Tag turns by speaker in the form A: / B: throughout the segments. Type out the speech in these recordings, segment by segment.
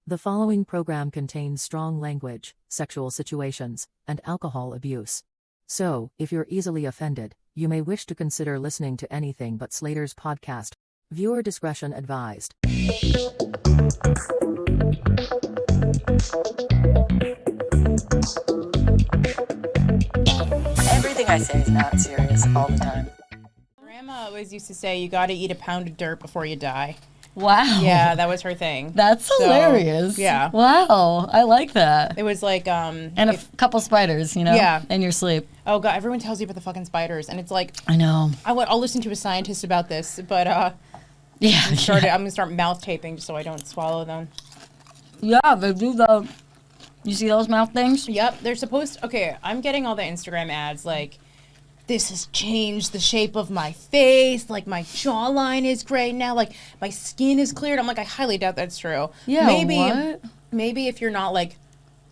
A: The following program contains strong language, sexual situations, and alcohol abuse. So, if you're easily offended, you may wish to consider listening to anything but Slater's podcast. Viewer discretion advised.
B: Everything I say is not serious all the time.
C: Grandma always used to say you got to eat a pound of dirt before you die.
B: Wow.
C: Yeah, that was her thing.
B: That's hilarious.
C: Yeah.
B: Wow. I like that.
C: It was like
B: And a couple spiders, you know?
C: Yeah.
B: In your sleep.
C: Oh god, everyone tells you about the fucking spiders, and it's like
B: I know.
C: I'll listen to a scientist about this, but
B: Yeah.
C: I'm gonna start mouth taping just so I don't swallow them.
B: Yeah, they do the. You see those mouth things?
C: Yep, they're supposed. Okay, I'm getting all the Instagram ads like, this has changed the shape of my face. Like my jawline is great now. Like my skin is cleared. I'm like, I highly doubt that's true.
B: Yeah.
C: Maybe if you're not like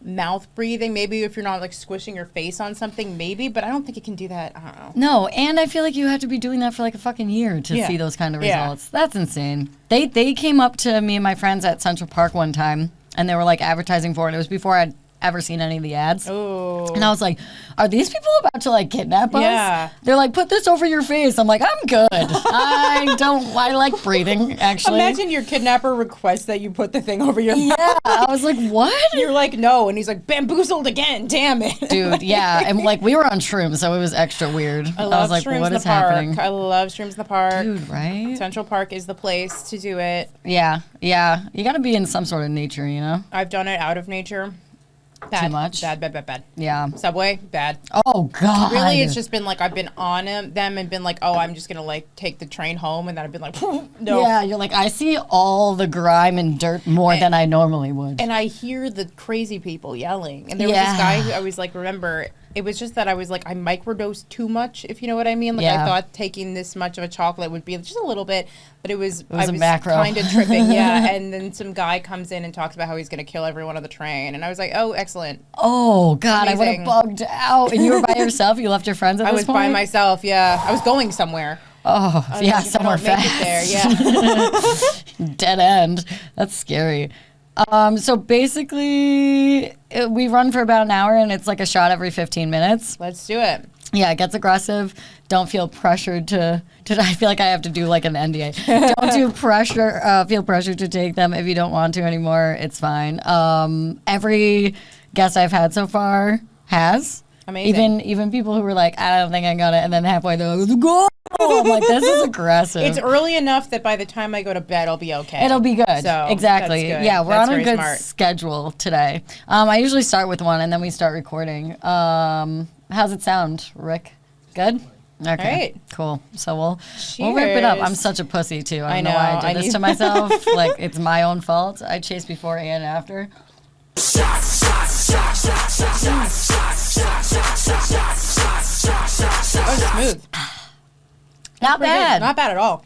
C: mouth breathing, maybe if you're not like squishing your face on something, maybe. But I don't think it can do that. I don't know.
B: No, and I feel like you have to be doing that for like a fucking year to see those kind of results. That's insane. They came up to me and my friends at Central Park one time, and they were like advertising for it. It was before I'd ever seen any of the ads.
C: Oh.
B: And I was like, are these people about to like kidnap us?
C: Yeah.
B: They're like, put this over your face. I'm like, I'm good. I like breathing, actually.
C: Imagine your kidnapper requests that you put the thing over your mouth.
B: Yeah. I was like, what?
C: You're like, no. And he's like, bamboozled again. Damn it.
B: Dude, yeah. And like, we were on shrooms, so it was extra weird.
C: I love
B: was like,
C: shrooms
B: what
C: in the
B: is
C: park.
B: happening?
C: I love shrooms in the park.
B: Dude, right?
C: Central Park is the place to do it.
B: Yeah. Yeah. You got to be in some sort of nature, you know?
C: I've done it out of nature. Bad.
B: Too much?
C: Bad.
B: Yeah.
C: Subway, bad.
B: Oh, God.
C: Really, it's just been like I've been on them and been like, oh, I'm just going to like take the train home. And then I've been like, no.
B: Yeah, you're like, I see all the grime and dirt more than I normally would.
C: And I hear the crazy people yelling. And there was this guy who I was like, remember, it was just that I was like, I microdosed too much, if you know what I mean. Like, I thought taking this much of a chocolate would be just a little bit, but I was
B: a macro.
C: kind of tripping. Yeah. And then some guy comes in and talks about how he's going to kill everyone on the train. And I was like, oh, excellent.
B: Oh, God,
C: Amazing.
B: I would have bugged out. And you were by yourself? You left your friends at this point?
C: I was by myself, yeah. I was going somewhere.
B: Oh, yeah,
C: like,
B: somewhere fast.
C: There, yeah.
B: Dead end. That's scary. So basically, we run for about an hour, and it's like a shot every 15 minutes.
C: Let's do it.
B: Yeah, it gets aggressive. Don't feel pressured to I feel like I have to do like an NDA. Don't feel pressured to take them if you don't want to anymore. It's fine. Every guest I've had so far has.
C: Amazing.
B: Even people who were like, I don't think I got it, and then halfway they're like, go! I'm like, this is aggressive.
C: It's early enough that by the time I go to bed, I'll be okay.
B: It'll be good.
C: So,
B: exactly.
C: that's good.
B: Yeah, we're
C: That's
B: on a
C: very
B: good
C: smart.
B: schedule today. I usually start with one, and then we start recording. How's it sound, Rick? Good? Okay.
C: All right.
B: Cool. So we'll wrap it up. I'm
C: Cheers.
B: such a pussy, too. I don't
C: I
B: know why
C: know.
B: I did
C: I
B: this
C: need-
B: to myself. Like, it's my own fault. I chase before and after.
C: That was smooth.
B: Not bad.
C: Not bad at all.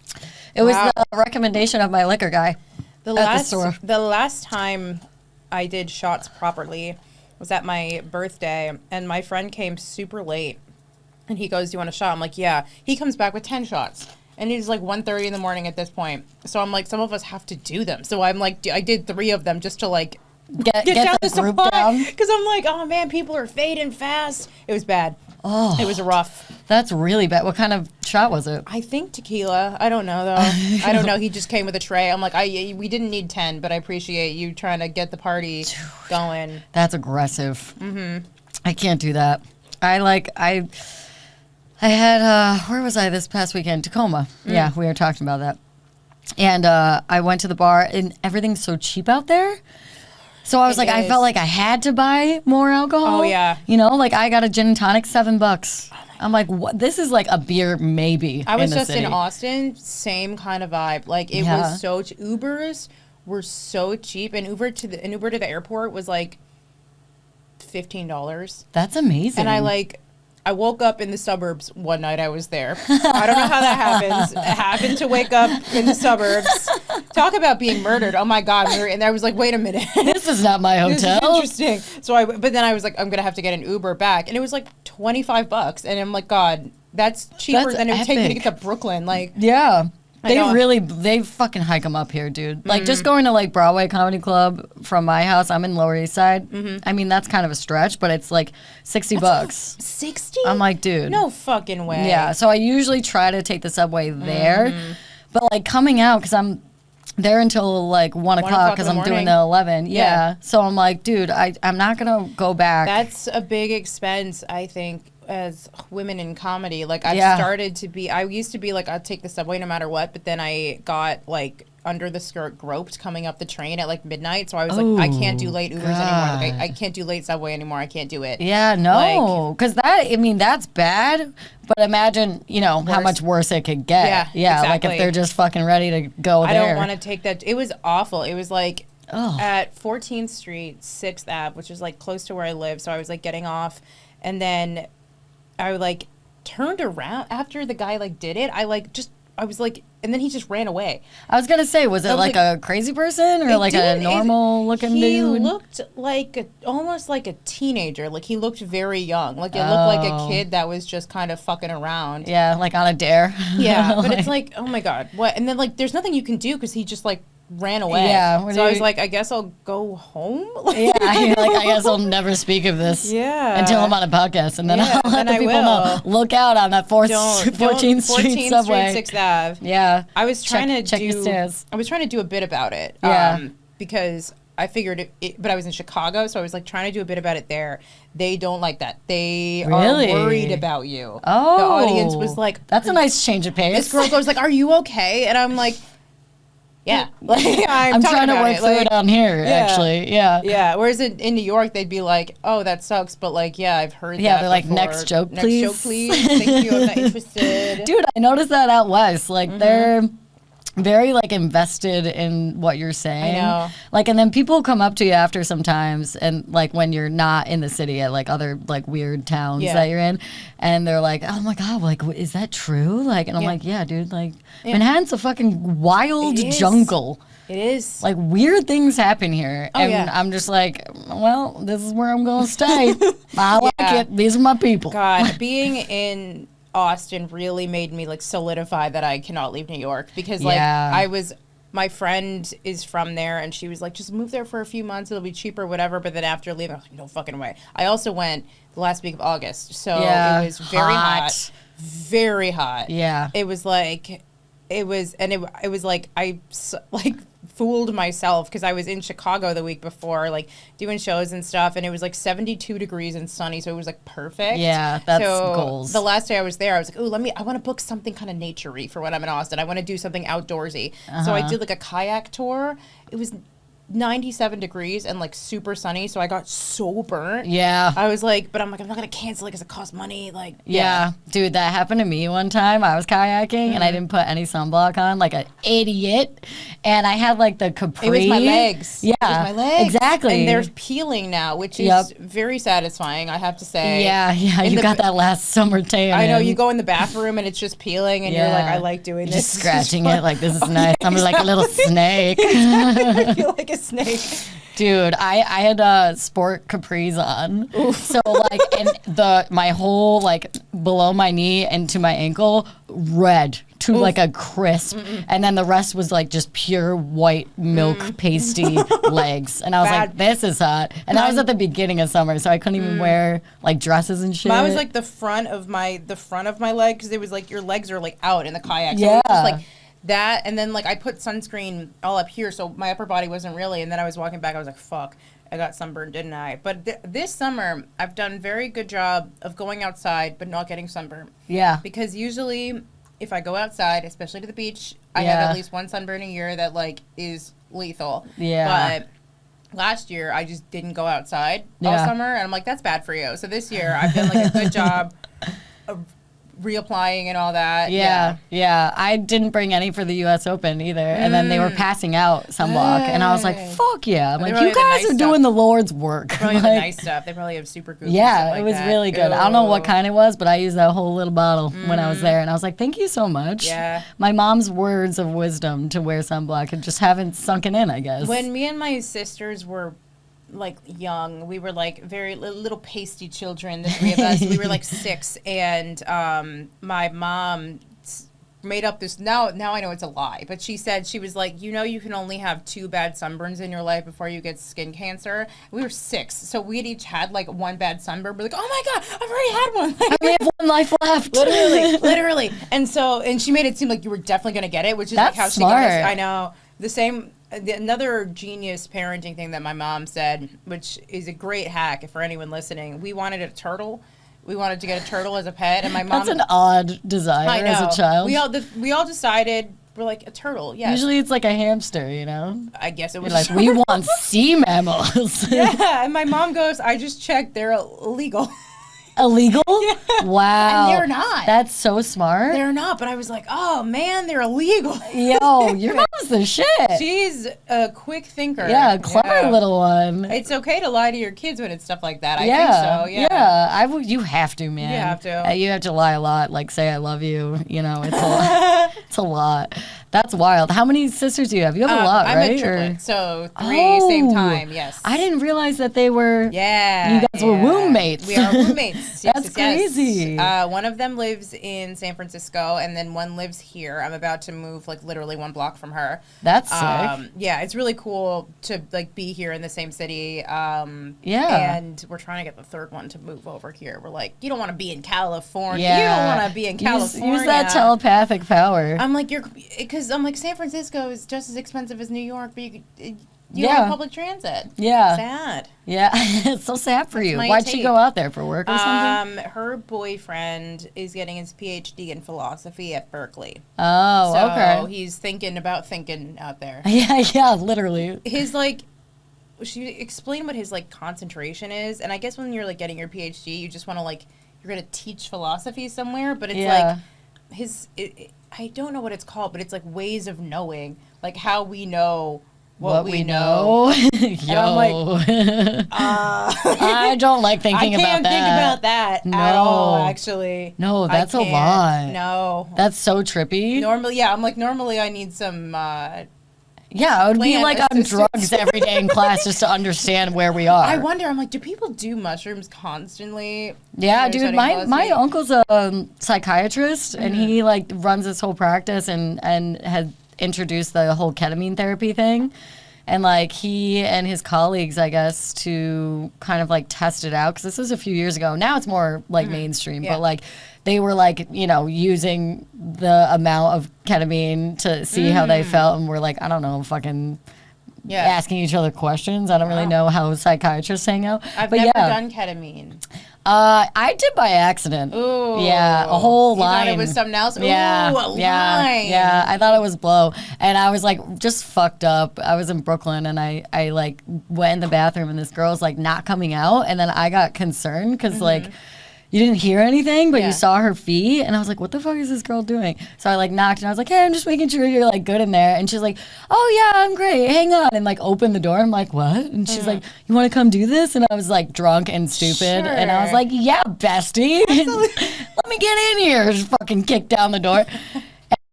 B: It was
C: Wow.
B: the recommendation of my liquor guy at the store.
C: The last time I did shots properly was at my birthday, and my friend came super late, and he goes, "Do you want a shot?" I'm like, "Yeah." He comes back with 10 shots, and it's like 1:30 in the morning at this point. So I'm like, some of us have to do them. So I'm like, I did 3 of them just to like
B: Get
C: down
B: the
C: the
B: group
C: supply,
B: down.
C: because I'm like, oh man, people are fading fast. It was bad.
B: Oh,
C: It was rough.
B: that's really bad. What kind of shot was it?
C: I think tequila. I don't know though. I don't know. He just came with a tray. I'm like, we didn't need 10, but I appreciate you trying to get the party going.
B: That's aggressive. Mm-hmm. I can't do that. I had, where was I this past weekend? Tacoma. Yeah, we were talking about that. And I went to the bar, and everything's so cheap out there. So I was like, I felt like I had to buy more alcohol.
C: Oh, yeah.
B: You know, like I got a gin and tonic, $7. I'm like, what? This is like a beer maybe.
C: I was
B: in the
C: just
B: city.
C: in Austin, same kind of vibe. Like it
B: Yeah.
C: was so Ubers were so cheap, and Uber to the airport was like $15.
B: That's amazing.
C: And I woke up in the suburbs one night I was there. I don't know how that happens. I happened to wake up in the suburbs. Talk about being murdered. Oh my God. And I was like, wait a minute.
B: This is not my
C: This is
B: hotel.
C: interesting. But then I was like, I'm going to have to get an Uber back. And it was like $25. And I'm like, God, that's cheaper
B: That's
C: than it would take me to
B: epic.
C: get to Brooklyn. Like,
B: Yeah. They fucking hike them up here, dude. Like, just going to, like, Broadway Comedy Club from my house, I'm in Lower East Side. I mean, that's kind of a stretch, but it's, like, $60.
C: 60?
B: I'm like, dude.
C: No fucking way.
B: Yeah, so I usually try to take the subway there. But, like, coming out, because I'm there until, like, 1 o'clock because I'm doing the 11. Yeah. So I'm like, dude, I'm not going to go back.
C: That's a big expense, I think, as women in comedy. Like, I used to be like, I'd take the subway no matter what, but then I got, like, under the skirt groped coming up the train at, like, midnight. So I was like, I can't do late Ubers anymore. Like, I can't do late subway anymore. I can't do it.
B: Yeah, no. Because that's bad. But imagine, how much worse it could get. Yeah, exactly. Like if they're just fucking ready to go there.
C: I don't want to take that. It was awful. It was like at 14th Street, 6th Ave, which is, like, close to where I live. So I was, like, getting off. And then I, like, turned around after the guy, like, did it. I was like, and then he just ran away.
B: I was going to say, was it like a crazy person or like a normal looking dude?
C: He looked like almost like a teenager. Like, he looked very young. Like, it looked like a kid that was just kind of fucking around.
B: Yeah, like on a dare.
C: Yeah, but it's like, oh my God, what? And then, like, there's nothing you can do because he just, like, ran away.
B: Yeah.
C: So I was like, I guess I'll go home.
B: Yeah, I guess I'll never speak of this.
C: Yeah.
B: Until I'm on a podcast, and then I'll let the people know. Look out on that 14th Street subway.
C: 6th Ave.
B: Yeah.
C: I was trying to
B: check your stairs.
C: I was trying to do a bit about it.
B: Yeah.
C: Because I figured but I was in Chicago, so I was, like, trying to do a bit about it there. They don't like that. They are worried about you.
B: Oh.
C: The audience was like,
B: that's a nice change of pace.
C: This girl goes like, are you okay? And I'm like, yeah. Like,
B: I'm trying to work through it on here, actually. Yeah.
C: Yeah. Whereas in New York, they'd be like, oh, that sucks. But, like, yeah, I've heard that.
B: Yeah, they're like,
C: before.
B: next joke, please.
C: Next joke, please. Thank you. I'm not interested.
B: Dude, I noticed that out west. Like, they're very, like, invested in what you're saying.
C: I know.
B: Like, and then people come up to you after sometimes, and, like, when you're not in the city at, like, other, like, weird towns that you're in, and they're like, oh my God, like, is that true? Like, and I'm like, yeah, dude, like, Manhattan's a fucking wild jungle.
C: It is.
B: Like, weird things happen here.
C: Oh,
B: and I'm just like, well, this is where I'm going to stay. I like it. These are my people.
C: God, being in Austin really made me, like, solidify that I cannot leave New York because, like, my friend is from there and she was like, just move there for a few months, it'll be cheaper, whatever. But then after leaving, I was like, no fucking way. I also went the last week of August, so it was very hot, very hot.
B: Yeah,
C: it was like, it was like I like fooled myself because I was in Chicago the week before, like, doing shows and stuff, and it was like 72 degrees and sunny, so it was like perfect.
B: Yeah, that's goals.
C: The last day I was there, I was like, oh, I want to book something kind of nature-y for when I'm in Austin. I want to do something outdoorsy. So I did, like, a kayak tour. It was 97 degrees and, like, super sunny, so I got so burnt.
B: Yeah.
C: I was like, but I'm like, I'm not going to cancel it because it costs money. Like,
B: yeah. Dude, that happened to me one time. I was kayaking and I didn't put any sunblock on, like an idiot. And I had, like, the capri.
C: It was my legs.
B: Yeah.
C: It was my legs.
B: Exactly.
C: And they're peeling now, which is very satisfying, I have to say.
B: Yeah. You got that last summer tan.
C: I know. You go in the bathroom and it's just peeling and you're like, I like doing this.
B: Just scratching it like, this is nice. I'm like a little snake.
C: I feel like a snake.
B: Dude, I had sport capris on. Oof. So, like, and my whole, like, below my knee and to my ankle, red to like a crisp. And then the rest was like just pure white milk pasty legs. And I was like, this is hot. And that was at the beginning of summer, so I couldn't even wear like dresses and shit.
C: Mine was like the front of my leg because it was like your legs are like out in the kayak. So it was just like that, and then like I put sunscreen all up here, so my upper body wasn't really. And then I was walking back, I was like, fuck, I got sunburned, didn't I? But this summer, I've done a very good job of going outside but not getting sunburned. Yeah. Because usually, if I go outside, especially to the beach, I have at least one sunburn a year that like is lethal. Yeah. But last year, I just didn't go outside all summer, and I'm like, that's bad for you. So this year, I've done like a good job of reapplying and all that. Yeah. I didn't bring any for the U.S. Open either. And then they were passing out sunblock. And I was like, fuck yeah. I'm like, you guys are doing the Lord's work. Probably have the nice stuff. They probably have super good.
B: Yeah, it was really good. I don't know what kind it was, but I used that whole little bottle when I was there. And I was like, thank you so much. Yeah. My mom's words of wisdom to wear sunblock and just haven't sunken in, I guess.
C: When me and my sisters were like young, we were like very little pasty children, the three of us. We were like 6, and my mom made up this, now I know it's a lie, but she said, she was like, you know, you can only have 2 bad sunburns in your life before you get skin cancer. We were 6, so we had each had like 1 bad sunburn. We're like, oh my God, I've already had one. Like,
B: I only have 1 life left.
C: literally. And she made it seem like you were definitely going to get it, which is
B: That's
C: like how
B: smart.
C: she got us. I know. Another genius parenting thing that my mom said, which is a great hack for anyone listening. We wanted a turtle. We wanted to get a turtle as a pet, and my mom.
B: That's an odd desire as a child.
C: We all decided, we're like, a turtle. Yeah.
B: Usually it's like a hamster, you know.
C: I guess it was
B: like, we want sea mammals.
C: Yeah, and my mom goes, I just checked, they're illegal.
B: Illegal?
C: Yeah.
B: Wow.
C: And they're not.
B: That's so smart.
C: They're not, but I was like, oh man, they're illegal.
B: Yo, your mom's the shit.
C: She's a quick thinker.
B: Yeah, clever little one.
C: It's okay to lie to your kids when it's stuff like that. I think so.
B: Yeah. You have to, man.
C: You have to.
B: You have to lie a lot. Like, say I love you. You know, it's a lot. It's a lot. That's wild. How many sisters do you have? You have a lot,
C: I'm
B: right?
C: a triplet, so 3 same time. Yes.
B: I didn't realize that they were.
C: Yeah.
B: You guys were roommates.
C: We are roommates.
B: That's crazy.
C: One of them lives in San Francisco, and then one lives here. I'm about to move, like, literally 1 block from her.
B: That's sick.
C: Yeah, it's really cool to, like, be here in the same city.
B: Yeah.
C: And we're trying to get the 3rd one to move over here. We're like, you don't want to be in California. Yeah. You don't want to be in California.
B: Use that telepathic power.
C: I'm like, because I'm like, San Francisco is just as expensive as New York, but you don't have public transit.
B: Yeah.
C: Sad.
B: Yeah. It's so sad for you. Why'd she go out there, for work or something?
C: Her boyfriend is getting his PhD in philosophy at Berkeley.
B: Oh,
C: so
B: okay.
C: He's thinking about thinking out there.
B: Yeah, literally.
C: His, like, she explained what his, like, concentration is, and I guess when you're, like, getting your PhD, you just want to, like, you're going to teach philosophy somewhere, but it's like I don't know what it's called, but it's like ways of knowing, like how we know what we know.
B: Yo.
C: And I'm like,
B: I don't like thinking about that.
C: I can't think about that at all, actually.
B: No, that's a lot.
C: No.
B: That's so trippy.
C: Normally I need some
B: yeah, I would be like on
C: assistance.
B: drugs every day in class just to understand where we are.
C: I wonder, I'm like, do people do mushrooms constantly?
B: Yeah, dude, my uncle's a psychiatrist, and he like runs this whole practice and had introduced the whole ketamine therapy thing. And like he and his colleagues, I guess, to kind of like test it out, because this was a few years ago. Now it's more like mainstream, but like they were like, you know, using the amount of ketamine to see how they felt, and we're like, I don't know, fucking asking each other questions. I don't really know how psychiatrists hang out.
C: I've never done ketamine.
B: I did by accident.
C: Ooh.
B: Yeah, a whole line.
C: You thought it was something else?
B: Yeah,
C: Ooh, a line.
B: Yeah, I thought it was blow. And I was like just fucked up. I was in Brooklyn, and I like went in the bathroom, and this girl's like not coming out. And then I got concerned because like you didn't hear anything, but you saw her feet. And I was like, what the fuck is this girl doing? So I like knocked, and I was like, hey, I'm just making sure you're like good in there. And she's like, oh yeah, I'm great. Hang on. And like opened the door. I'm like, what? And she's like, you want to come do this? And I was like drunk and stupid.
C: Sure.
B: And I was like, yeah, bestie. Let me get in here. Just fucking kicked down the door.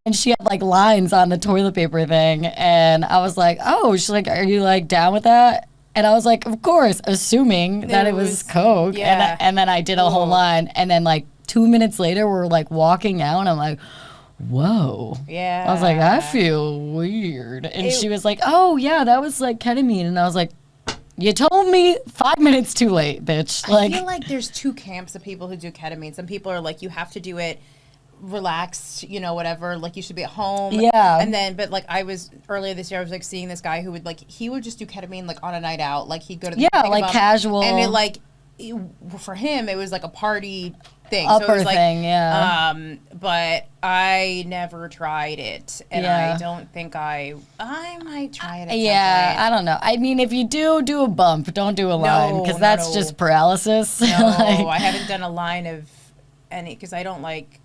B: And she had like lines on the toilet paper thing. And I was like, oh, she's like, are you like down with that? And I was like, of course, assuming that it was coke.
C: Yeah.
B: And then I did a whole line. And then like 2 minutes later, we're like walking out, and I'm like, whoa.
C: Yeah.
B: I was like, I feel weird. And she was like, oh yeah, that was like ketamine. And I was like, you told me 5 minutes too late, bitch. Like,
C: I feel like there's 2 camps of people who do ketamine. Some people are like, you have to do it relaxed, you know, whatever, like you should be at home.
B: Yeah.
C: And then, but like I was, earlier this year, I was like seeing this guy who would like, he would just do ketamine like on a night out. Like he'd go to the
B: like casual.
C: And it like, for him, it was like a party thing.
B: Upper
C: so it was like,
B: thing, yeah.
C: But I never tried it. And I don't think I might try it at some point.
B: I don't know. I mean, if you do a bump, don't do a line, because that's just paralysis.
C: No,
B: like,
C: I haven't done a line of any, because I don't like,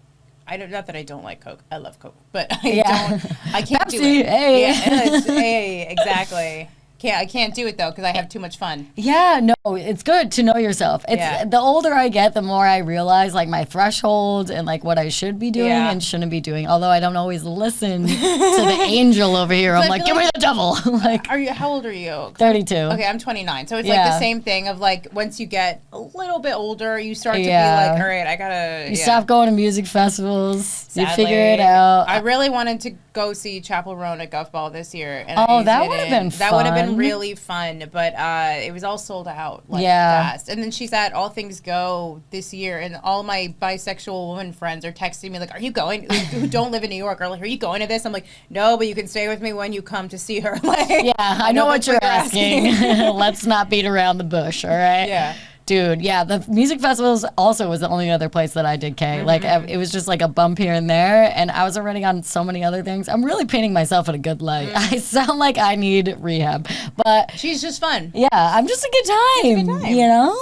C: not that I don't like Coke. I love Coke, but I can't
B: Pepsi,
C: do it.
B: hey.
C: Yeah, hey, exactly. I can't do it though because I have too much fun.
B: Yeah, no, it's good to know yourself. It's the older I get, the more I realize like my thresholds and like what I should be doing and shouldn't be doing. Although I don't always listen to the angel over here. I'm like, give me the devil. Like,
C: how old are you?
B: 32.
C: Okay, I'm 29. So it's like the same thing of like once you get a little bit older, you start to be like, all right, I gotta.
B: You stop going to music festivals.
C: Sadly,
B: you figure it out.
C: I really wanted to go see Chapel Roan at Guff Ball this year. And
B: that would have been fun.
C: That would have been really fun, but it was all sold out fast. And then she's at All Things Go this year, and all my bisexual woman friends are texting me like, "Are you going?" Who don't live in New York are like, "Are you going to this?" I'm like, "No, but you can stay with me when you come to see her." Like,
B: I know what you're asking. Let's not beat around the bush, all right?
C: Yeah.
B: Dude, the music festivals also was the only other place that I did K. Mm-hmm. Like, it was just like a bump here and there, and I was already on so many other things. I'm really painting myself in a good light. I sound like I need rehab, but
C: she's just fun.
B: Yeah, I'm just a good time, you know?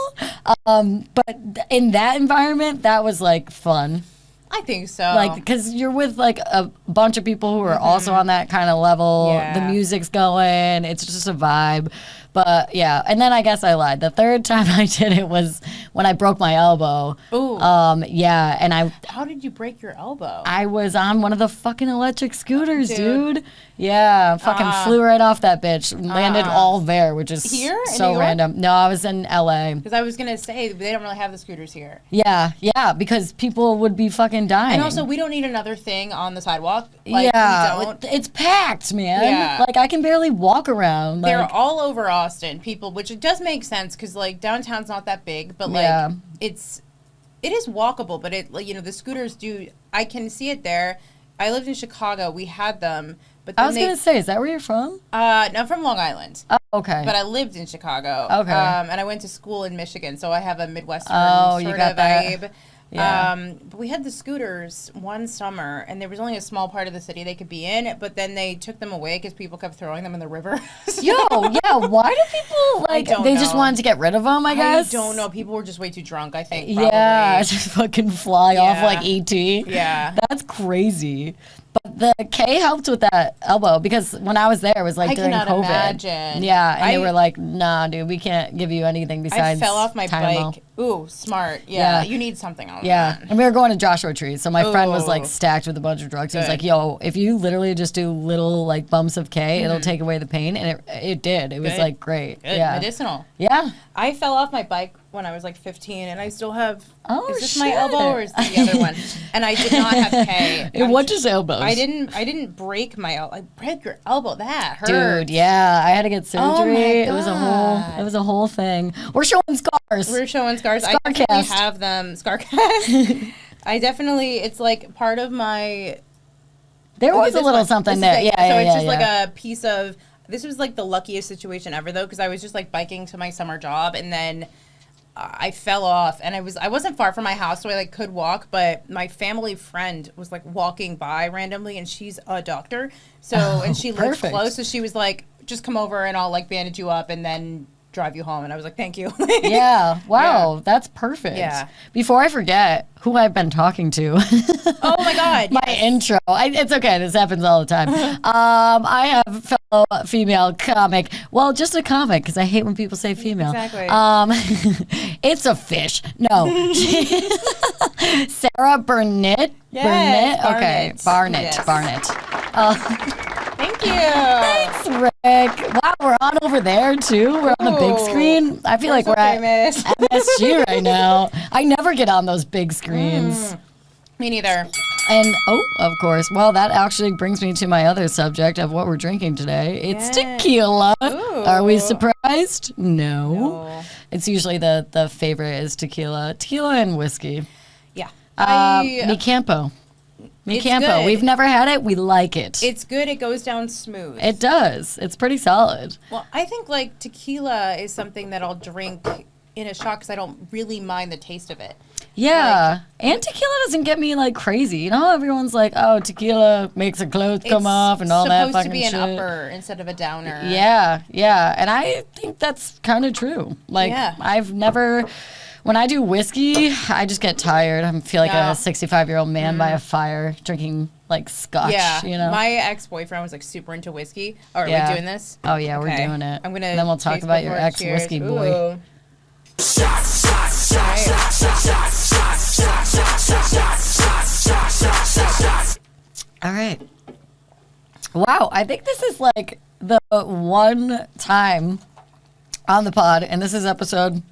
B: But in that environment, that was like fun.
C: I think so.
B: Like, because you're with like a bunch of people who are also on that kind of level. Yeah. The music's going. It's just a vibe. But yeah, and then I guess I lied. The third time I did it was when I broke my elbow.
C: Ooh.
B: And
C: How did you break your elbow?
B: I was on one of the fucking electric scooters, dude. Yeah, fucking flew right off that bitch. Landed all there, which is
C: here?
B: So random. No, I was in LA.
C: Because I was gonna say they don't really have the scooters here.
B: Yeah, because people would be fucking dying.
C: And also, we don't need another thing on the sidewalk.
B: Like, we don't. It's packed, man.
C: Yeah.
B: Like, I can barely walk around.
C: They're all over Austin, people, which it does make sense because like downtown's not that big, but like it is walkable. But the scooters do. I can see it there. I lived in Chicago. We had them. But
B: I was going to say, is that where you're from?
C: No, I'm from Long Island.
B: Oh, okay.
C: But I lived in Chicago.
B: Okay.
C: And I went to school in Michigan, so I have a Midwestern sort of vibe. Yeah. But we had the scooters one summer, and there was only a small part of the city they could be in, but then they took them away because people kept throwing them in the river.
B: Why do people, they just wanted to get rid of them, I guess?
C: I don't know. People were just way too drunk, I think, probably.
B: Yeah, just fucking fly off like E.T.
C: Yeah.
B: That's crazy. But the K helped with that elbow because when I was there, it was like during COVID.
C: Imagine.
B: Yeah, and they were like, nah, dude, we can't give you anything besides
C: I fell off my
B: Tylenol.
C: bike. Ooh, smart. Yeah. You need something on that.
B: And we were going to Joshua Tree, so my friend was like stacked with a bunch of drugs. He was like, yo, if you literally just do little like bumps of K, it'll take away the pain. And it did. It was like great.
C: Good.
B: Yeah.
C: Medicinal.
B: Yeah.
C: I fell off my bike when I was like 15, and I still have.
B: Oh,
C: is this my elbow or is this the other one? And I did not have K.
B: What just elbows?
C: I didn't break my elbow. I broke your elbow. That hurt.
B: Dude, yeah, I had to get surgery.
C: Oh my
B: It
C: God.
B: was a whole thing. We're showing scars.
C: Scarcast. I definitely have them. Scarcast. It's like part of my.
B: There was a little something there.
C: So it's just like a piece of. This was like the luckiest situation ever though, because I was just like biking to my summer job, and then I fell off, and I wasn't far from my house, so I like could walk, but my family friend was like walking by randomly, and she's a doctor, and she lived close, so she was like, just come over and I'll like bandage you up and then drive you home. And I was like, thank you.
B: Yeah. Wow. That's perfect.
C: Yeah.
B: Before I forget who I've been talking to.
C: Oh my God.
B: My intro. It's okay. This happens all the time. I have fellow female comic. Well, just a comic, because I hate when people say female.
C: Exactly.
B: It's a fish. No. Sarah Barnitt.
C: Yes,
B: Barnitt? Okay. Barnitt.
C: Yes.
B: Barnitt.
C: Thank you.
B: Thanks, Rick. Wow, we're on over there too. We're on the big screen. I feel like we're
C: famous.
B: at MSG right now. I never get on those big screens.
C: Me neither.
B: And of course. Well, that actually brings me to my other subject of what we're drinking today. It's tequila.
C: Ooh.
B: Are we surprised? No. It's usually the favorite is tequila. Tequila and whiskey.
C: Yeah.
B: Mi Campo. Mi Campo.
C: Good.
B: We've never had it. We like it.
C: It's good. It goes down smooth.
B: It does. It's pretty solid.
C: Well, I think like tequila is something that I'll drink in a shot because I don't really mind the taste of it.
B: Yeah. And tequila doesn't get me like crazy. You know, everyone's like, oh, tequila makes the clothes come off and all that fucking shit.
C: It's supposed to be an upper instead of a downer.
B: Yeah. Yeah. And I think that's kind of true. Like, I've never... When I do whiskey, I just get tired. I feel like a 65-year-old man by a fire drinking like scotch,
C: Yeah,
B: you know?
C: my ex-boyfriend was like super into whiskey. All right,
B: Yeah.
C: we're doing this?
B: Oh, yeah, we're
C: Okay.
B: doing it.
C: I'm gonna
B: And then we'll talk
C: taste
B: about your
C: before-
B: ex-whiskey
C: cheers.
B: boy.
C: Ooh.
B: All right. Wow, I think this is like the one time on the pod, and this is episode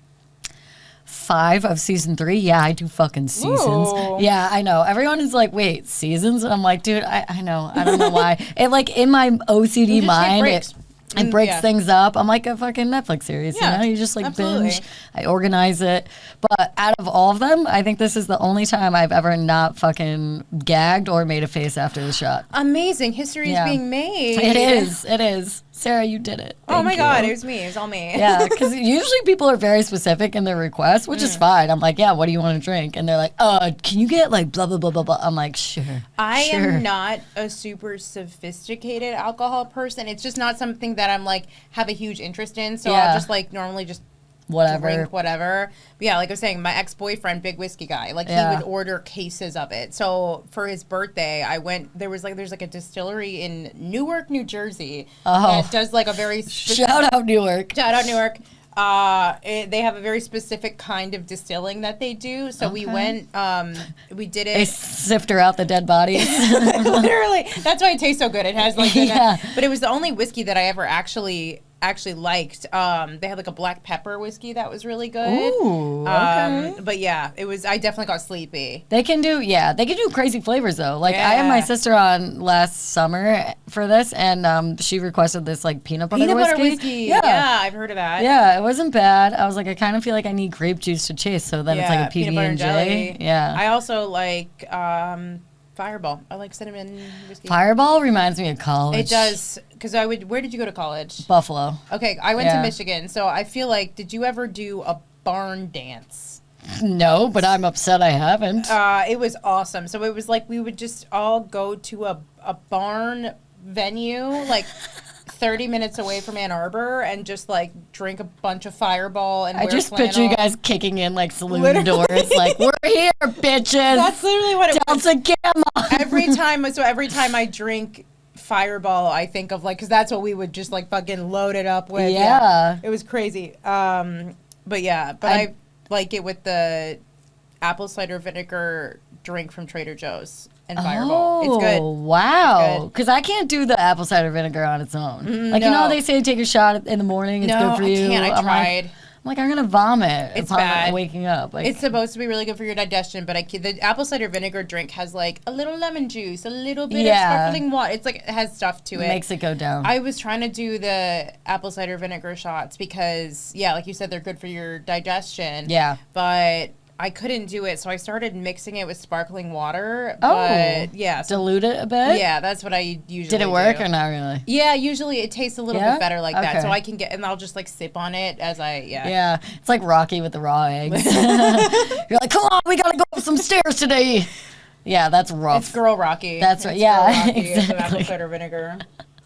B: 5 of season 3. Yeah, I do fucking seasons.
C: Ooh.
B: Yeah, I know. Everyone is like, wait, seasons? And I'm like, dude, I know. I don't know why. It like in my OCD
C: You just take
B: mind,
C: breaks.
B: it breaks
C: Yeah.
B: things up. I'm like a fucking Netflix series,
C: Yeah,
B: you know? You just like
C: absolutely.
B: binge. I organize it. But out of all of them, I think this is the only time I've ever not fucking gagged or made a face after the shot.
C: Amazing. History
B: Yeah.
C: is being made.
B: It is. It is. Sarah, you did it.
C: Oh my
B: Thank
C: God,
B: you.
C: it was me. It was all me.
B: Yeah, because usually people are very specific in their requests, which is fine. I'm like, yeah, what do you want to drink? And they're like, can you get like blah, blah, blah, blah, blah. I'm like, sure.
C: I
B: sure.
C: am not a super sophisticated alcohol person. It's just not something that I'm like have a huge interest in. So
B: Yeah.
C: I'll just like normally just
B: Whatever.
C: drink whatever. But yeah, like I was saying, my ex-boyfriend, big whiskey guy, like
B: Yeah.
C: he would order cases of it. So for his birthday, I went. There's like a distillery in Newark, New Jersey that does like a very
B: Shout out Newark.
C: Shout out Newark. They have a very specific kind of distilling that they do. So we went, we did
B: They
C: it.
B: sift her out the dead bodies.
C: Literally, that's why it tastes so good. It has like,
B: Yeah.
C: but it was the only whiskey that I ever actually liked. They had like a black pepper whiskey that was really good.
B: Ooh, okay.
C: But yeah, it was. I definitely got sleepy.
B: They can do crazy flavors though. Like I had my
C: Yeah.
B: sister on last summer for this, and she requested this like peanut butter whiskey.
C: Yeah, I've heard of that.
B: Yeah, it wasn't bad. I was like, I kind of feel like I need grape juice to chase, so then it's like a
C: peanut butter and
B: PB&J.
C: jelly.
B: Yeah.
C: I also like Fireball. I like cinnamon whiskey.
B: Fireball reminds me of college.
C: It does, because I would. Where did you go to college?
B: Buffalo.
C: Okay, I went
B: Yeah.
C: to Michigan, so I feel like. Did you ever do a barn dance?
B: No, but I'm upset I haven't.
C: It was awesome. So it was like we would just all go to a barn venue, like 30 minutes away from Ann Arbor, and just like drink a bunch of Fireball and
B: I
C: wear
B: just
C: flannel.
B: picture you guys kicking in like saloon
C: Literally.
B: doors, like, we're here, bitches.
C: That's literally what it was.
B: Delta Gamma.
C: Every time I drink Fireball, I think of like, because that's what we would just like fucking load it up with.
B: Yeah.
C: It was crazy. But yeah, but I like it with the apple cider vinegar drink from Trader Joe's and Fireball. It's good.
B: Wow.
C: It's good.
B: Because I can't do the apple cider vinegar on its own. Like, you know how
C: no.
B: they say take a shot in the morning, it's good for you?
C: I can't. I
B: I'm
C: tried.
B: like, I'm going to vomit
C: It's
B: upon
C: bad.
B: waking up. Like,
C: It's supposed to be really good for your digestion, but the apple cider vinegar drink has like a little lemon juice, a little bit of sparkling water. It's like it has stuff to it.
B: makes it go down.
C: I was trying to do the apple cider vinegar shots because, yeah, like you said, they're good for your digestion.
B: Yeah.
C: But I couldn't do it, so I started mixing it with sparkling water.
B: Oh.
C: But yeah.
B: Dilute it a bit?
C: Yeah, that's what I usually
B: Did it work
C: do.
B: or not really?
C: Yeah, usually it tastes a little
B: Yeah?
C: bit better like that.
B: Okay.
C: So I can get, and I'll just like sip on it as
B: Yeah. It's like Rocky with the raw eggs. You're like, come on, we got to go up some stairs today. Yeah, that's rough.
C: It's Girl Rocky.
B: That's right.
C: It's
B: Yeah,
C: Girl Rocky with
B: exactly.
C: apple cider vinegar.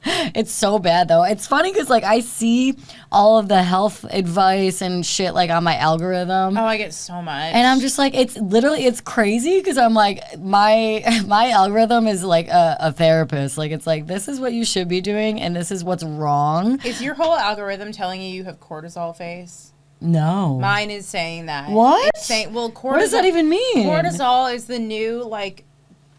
B: It's so bad though. It's funny because like I see all of the health advice and shit like on my algorithm.
C: Oh, I get so much.
B: And I'm just like, it's crazy because I'm like, my algorithm is like a therapist. Like, it's like, this is what you should be doing and this is what's wrong.
C: Is your whole algorithm telling you have cortisol face?
B: No.
C: Mine is saying that.
B: What?
C: It's saying, well, cortisol.
B: What does that even mean?
C: Cortisol is the new, like,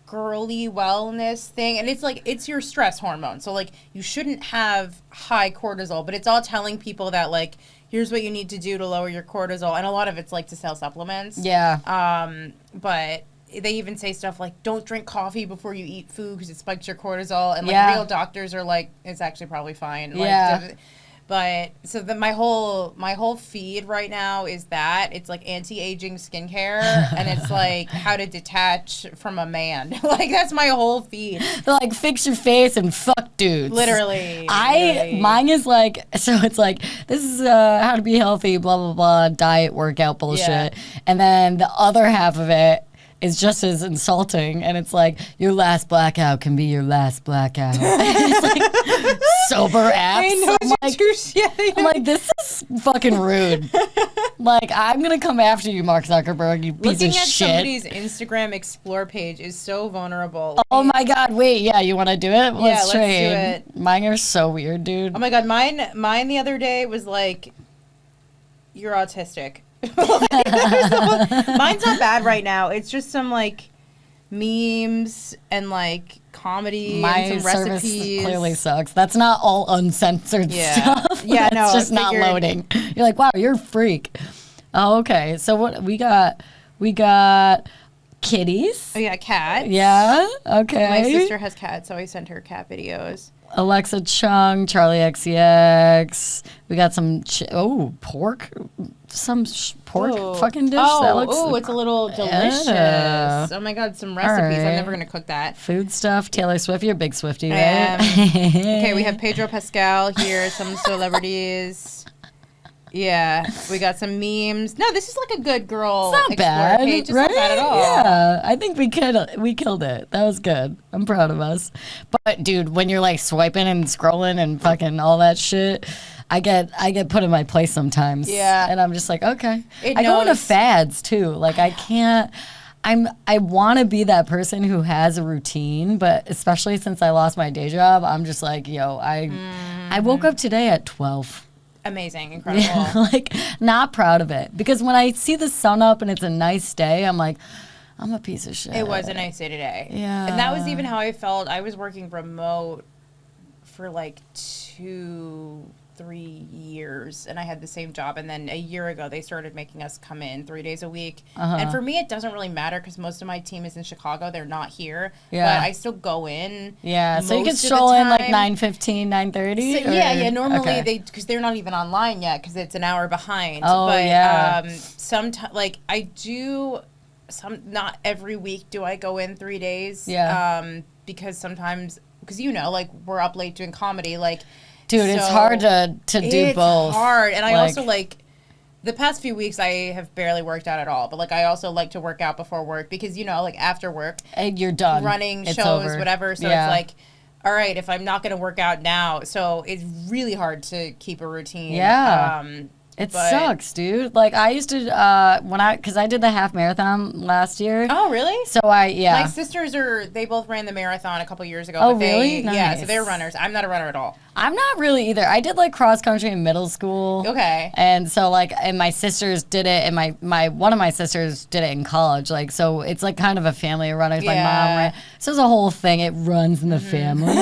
C: girly wellness thing. And it's like, it's your stress hormone. So, like, you shouldn't have high cortisol, but it's all telling people that, like, here's what you need to do to lower your cortisol. And a lot of it's, like, to sell supplements.
B: Yeah.
C: But they even say stuff like, don't drink coffee before you eat food because it spikes your cortisol. And, like,
B: Yeah.
C: real doctors are like, it's actually probably fine.
B: Yeah.
C: Like, but so my whole feed right now is that it's like anti-aging skincare and it's like how to detach from a man. Like that's my whole feed.
B: They're like, fix your face and fuck dudes.
C: Literally.
B: Mine is like, so it's like, this is how to be healthy, blah, blah, blah, diet, workout bullshit.
C: Yeah.
B: And then the other half of it is just as insulting. And it's like, your last blackout can be your last blackout. It's like sober apps.
C: I know,
B: I'm like,
C: true shit.
B: I'm like, this is fucking rude. Like, I'm going to come after you, Mark Zuckerberg, you piece
C: Looking
B: of
C: at
B: shit.
C: somebody's Instagram Explore page is so vulnerable.
B: Oh my God, wait, yeah, you want to do it? Let's
C: let's
B: trade.
C: do it.
B: Mine are so weird, dude.
C: Oh my God, mine the other day was like, you're autistic. Mine's not bad right now. It's just some like memes and like comedy
B: My
C: and some
B: service
C: recipes.
B: clearly sucks. That's not all uncensored stuff.
C: Yeah,
B: That's
C: no,
B: just
C: I
B: not
C: figured-
B: loading. You're like, wow, you're a freak. Oh, okay. So what we got? We got kitties.
C: Oh yeah, cats.
B: Yeah. Okay.
C: My sister has cats, so I send her cat videos.
B: Alexa Chung, Charlie XCX. We got some pork, pork
C: Ooh.
B: fucking dish.
C: Oh,
B: that looks
C: it's a little delicious.
B: Yeah.
C: Oh my God, some recipes.
B: right.
C: I'm never gonna cook that.
B: food stuff. Taylor Swift, you're a big Swiftie,
C: I
B: right?
C: am. Okay, we have Pedro Pascal here, some celebrities. Yeah, we got some memes. No, this is like a good girl.
B: It's not bad,
C: page. It's
B: right?
C: not bad at all.
B: Yeah, I think we killed it. That was good. I'm proud of us. But dude, when you're like swiping and scrolling and fucking all that shit, I get put in my place sometimes.
C: Yeah.
B: and I'm just like, okay.
C: It
B: I go into
C: knows.
B: fads too. Like I can't. I want to be that person who has a routine, but especially since I lost my day job, I'm just like, yo, I woke up today at 12.
C: Amazing, incredible.
B: Yeah, like not proud of it because when I see the sun up and it's a nice day, I'm like, I'm a piece of shit.
C: It was a nice day today.
B: Yeah.
C: And that was even how I felt. I was working remote for like 2-3 years, and I had the same job. And then a year ago, they started making us come in 3 days a week. And for me, it doesn't really matter because most of my team is in Chicago. They're not here.
B: Yeah.
C: But I still go in.
B: Yeah, so you can
C: most of the
B: stroll in like
C: time.
B: 9:15, 9:30?
C: So, yeah. Normally
B: Okay.
C: because they're not even online yet because it's an hour behind.
B: Oh,
C: but,
B: yeah.
C: Sometimes like I do. Not every week do I go in 3 days.
B: Yeah.
C: Because sometimes like we're up late doing comedy. Like,
B: Dude, it's
C: so
B: hard to do
C: it's
B: both.
C: hard, and I
B: Like-
C: also like. The past few weeks, I have barely worked out at all. But like, I also like to work out before work because like after work,
B: And you're done.
C: running
B: It's
C: shows,
B: over.
C: whatever. So
B: Yeah.
C: it's like, all right, if I'm not going to work out now, so it's really hard to keep a routine.
B: Yeah. It
C: but-
B: sucks, dude. Like I used to because I did the half marathon last year.
C: Oh, really?
B: So my
C: sisters they both ran the marathon a couple years ago.
B: Oh,
C: but they,
B: really?
C: Yeah, so
B: Nice.
C: they're runners. I'm not a runner at all.
B: I'm not really either. I did like cross country in middle school.
C: Okay.
B: And so like, and my sisters did it, and my one of my sisters did it in college. Like, so it's like kind of a family of runners. My mom
C: Yeah.
B: ran. So it's a whole thing. It runs in the family.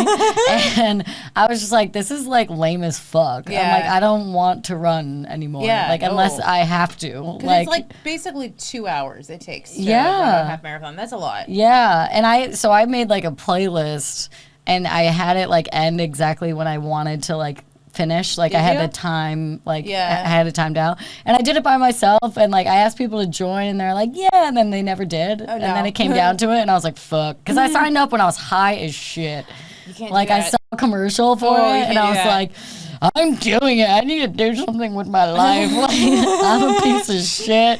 B: And I was just like, this is like lame as fuck. I'm
C: Yeah.
B: like, I don't want to run anymore.
C: Yeah,
B: like unless
C: no.
B: I have to.
C: Because it's like basically 2 hours it takes to
B: Yeah.
C: run a half marathon. That's a lot.
B: Yeah, and I made like a playlist, and I had it like end exactly when I wanted to like finish. Like I
C: Did
B: had
C: you?
B: the time, like
C: Yeah.
B: I had it timed out, and I did it by myself. And like I asked people to join, and they're like, yeah, and then they never did. And then
C: no.
B: it came down to it, and I was like, fuck, because I signed up when I was high as shit.
C: You can't
B: Like
C: do
B: I
C: that.
B: saw a commercial for
C: Oh, you
B: it, and
C: can't
B: I
C: do
B: was
C: that.
B: like, I'm doing it. I need to do something with my life. Like, I'm a piece of shit.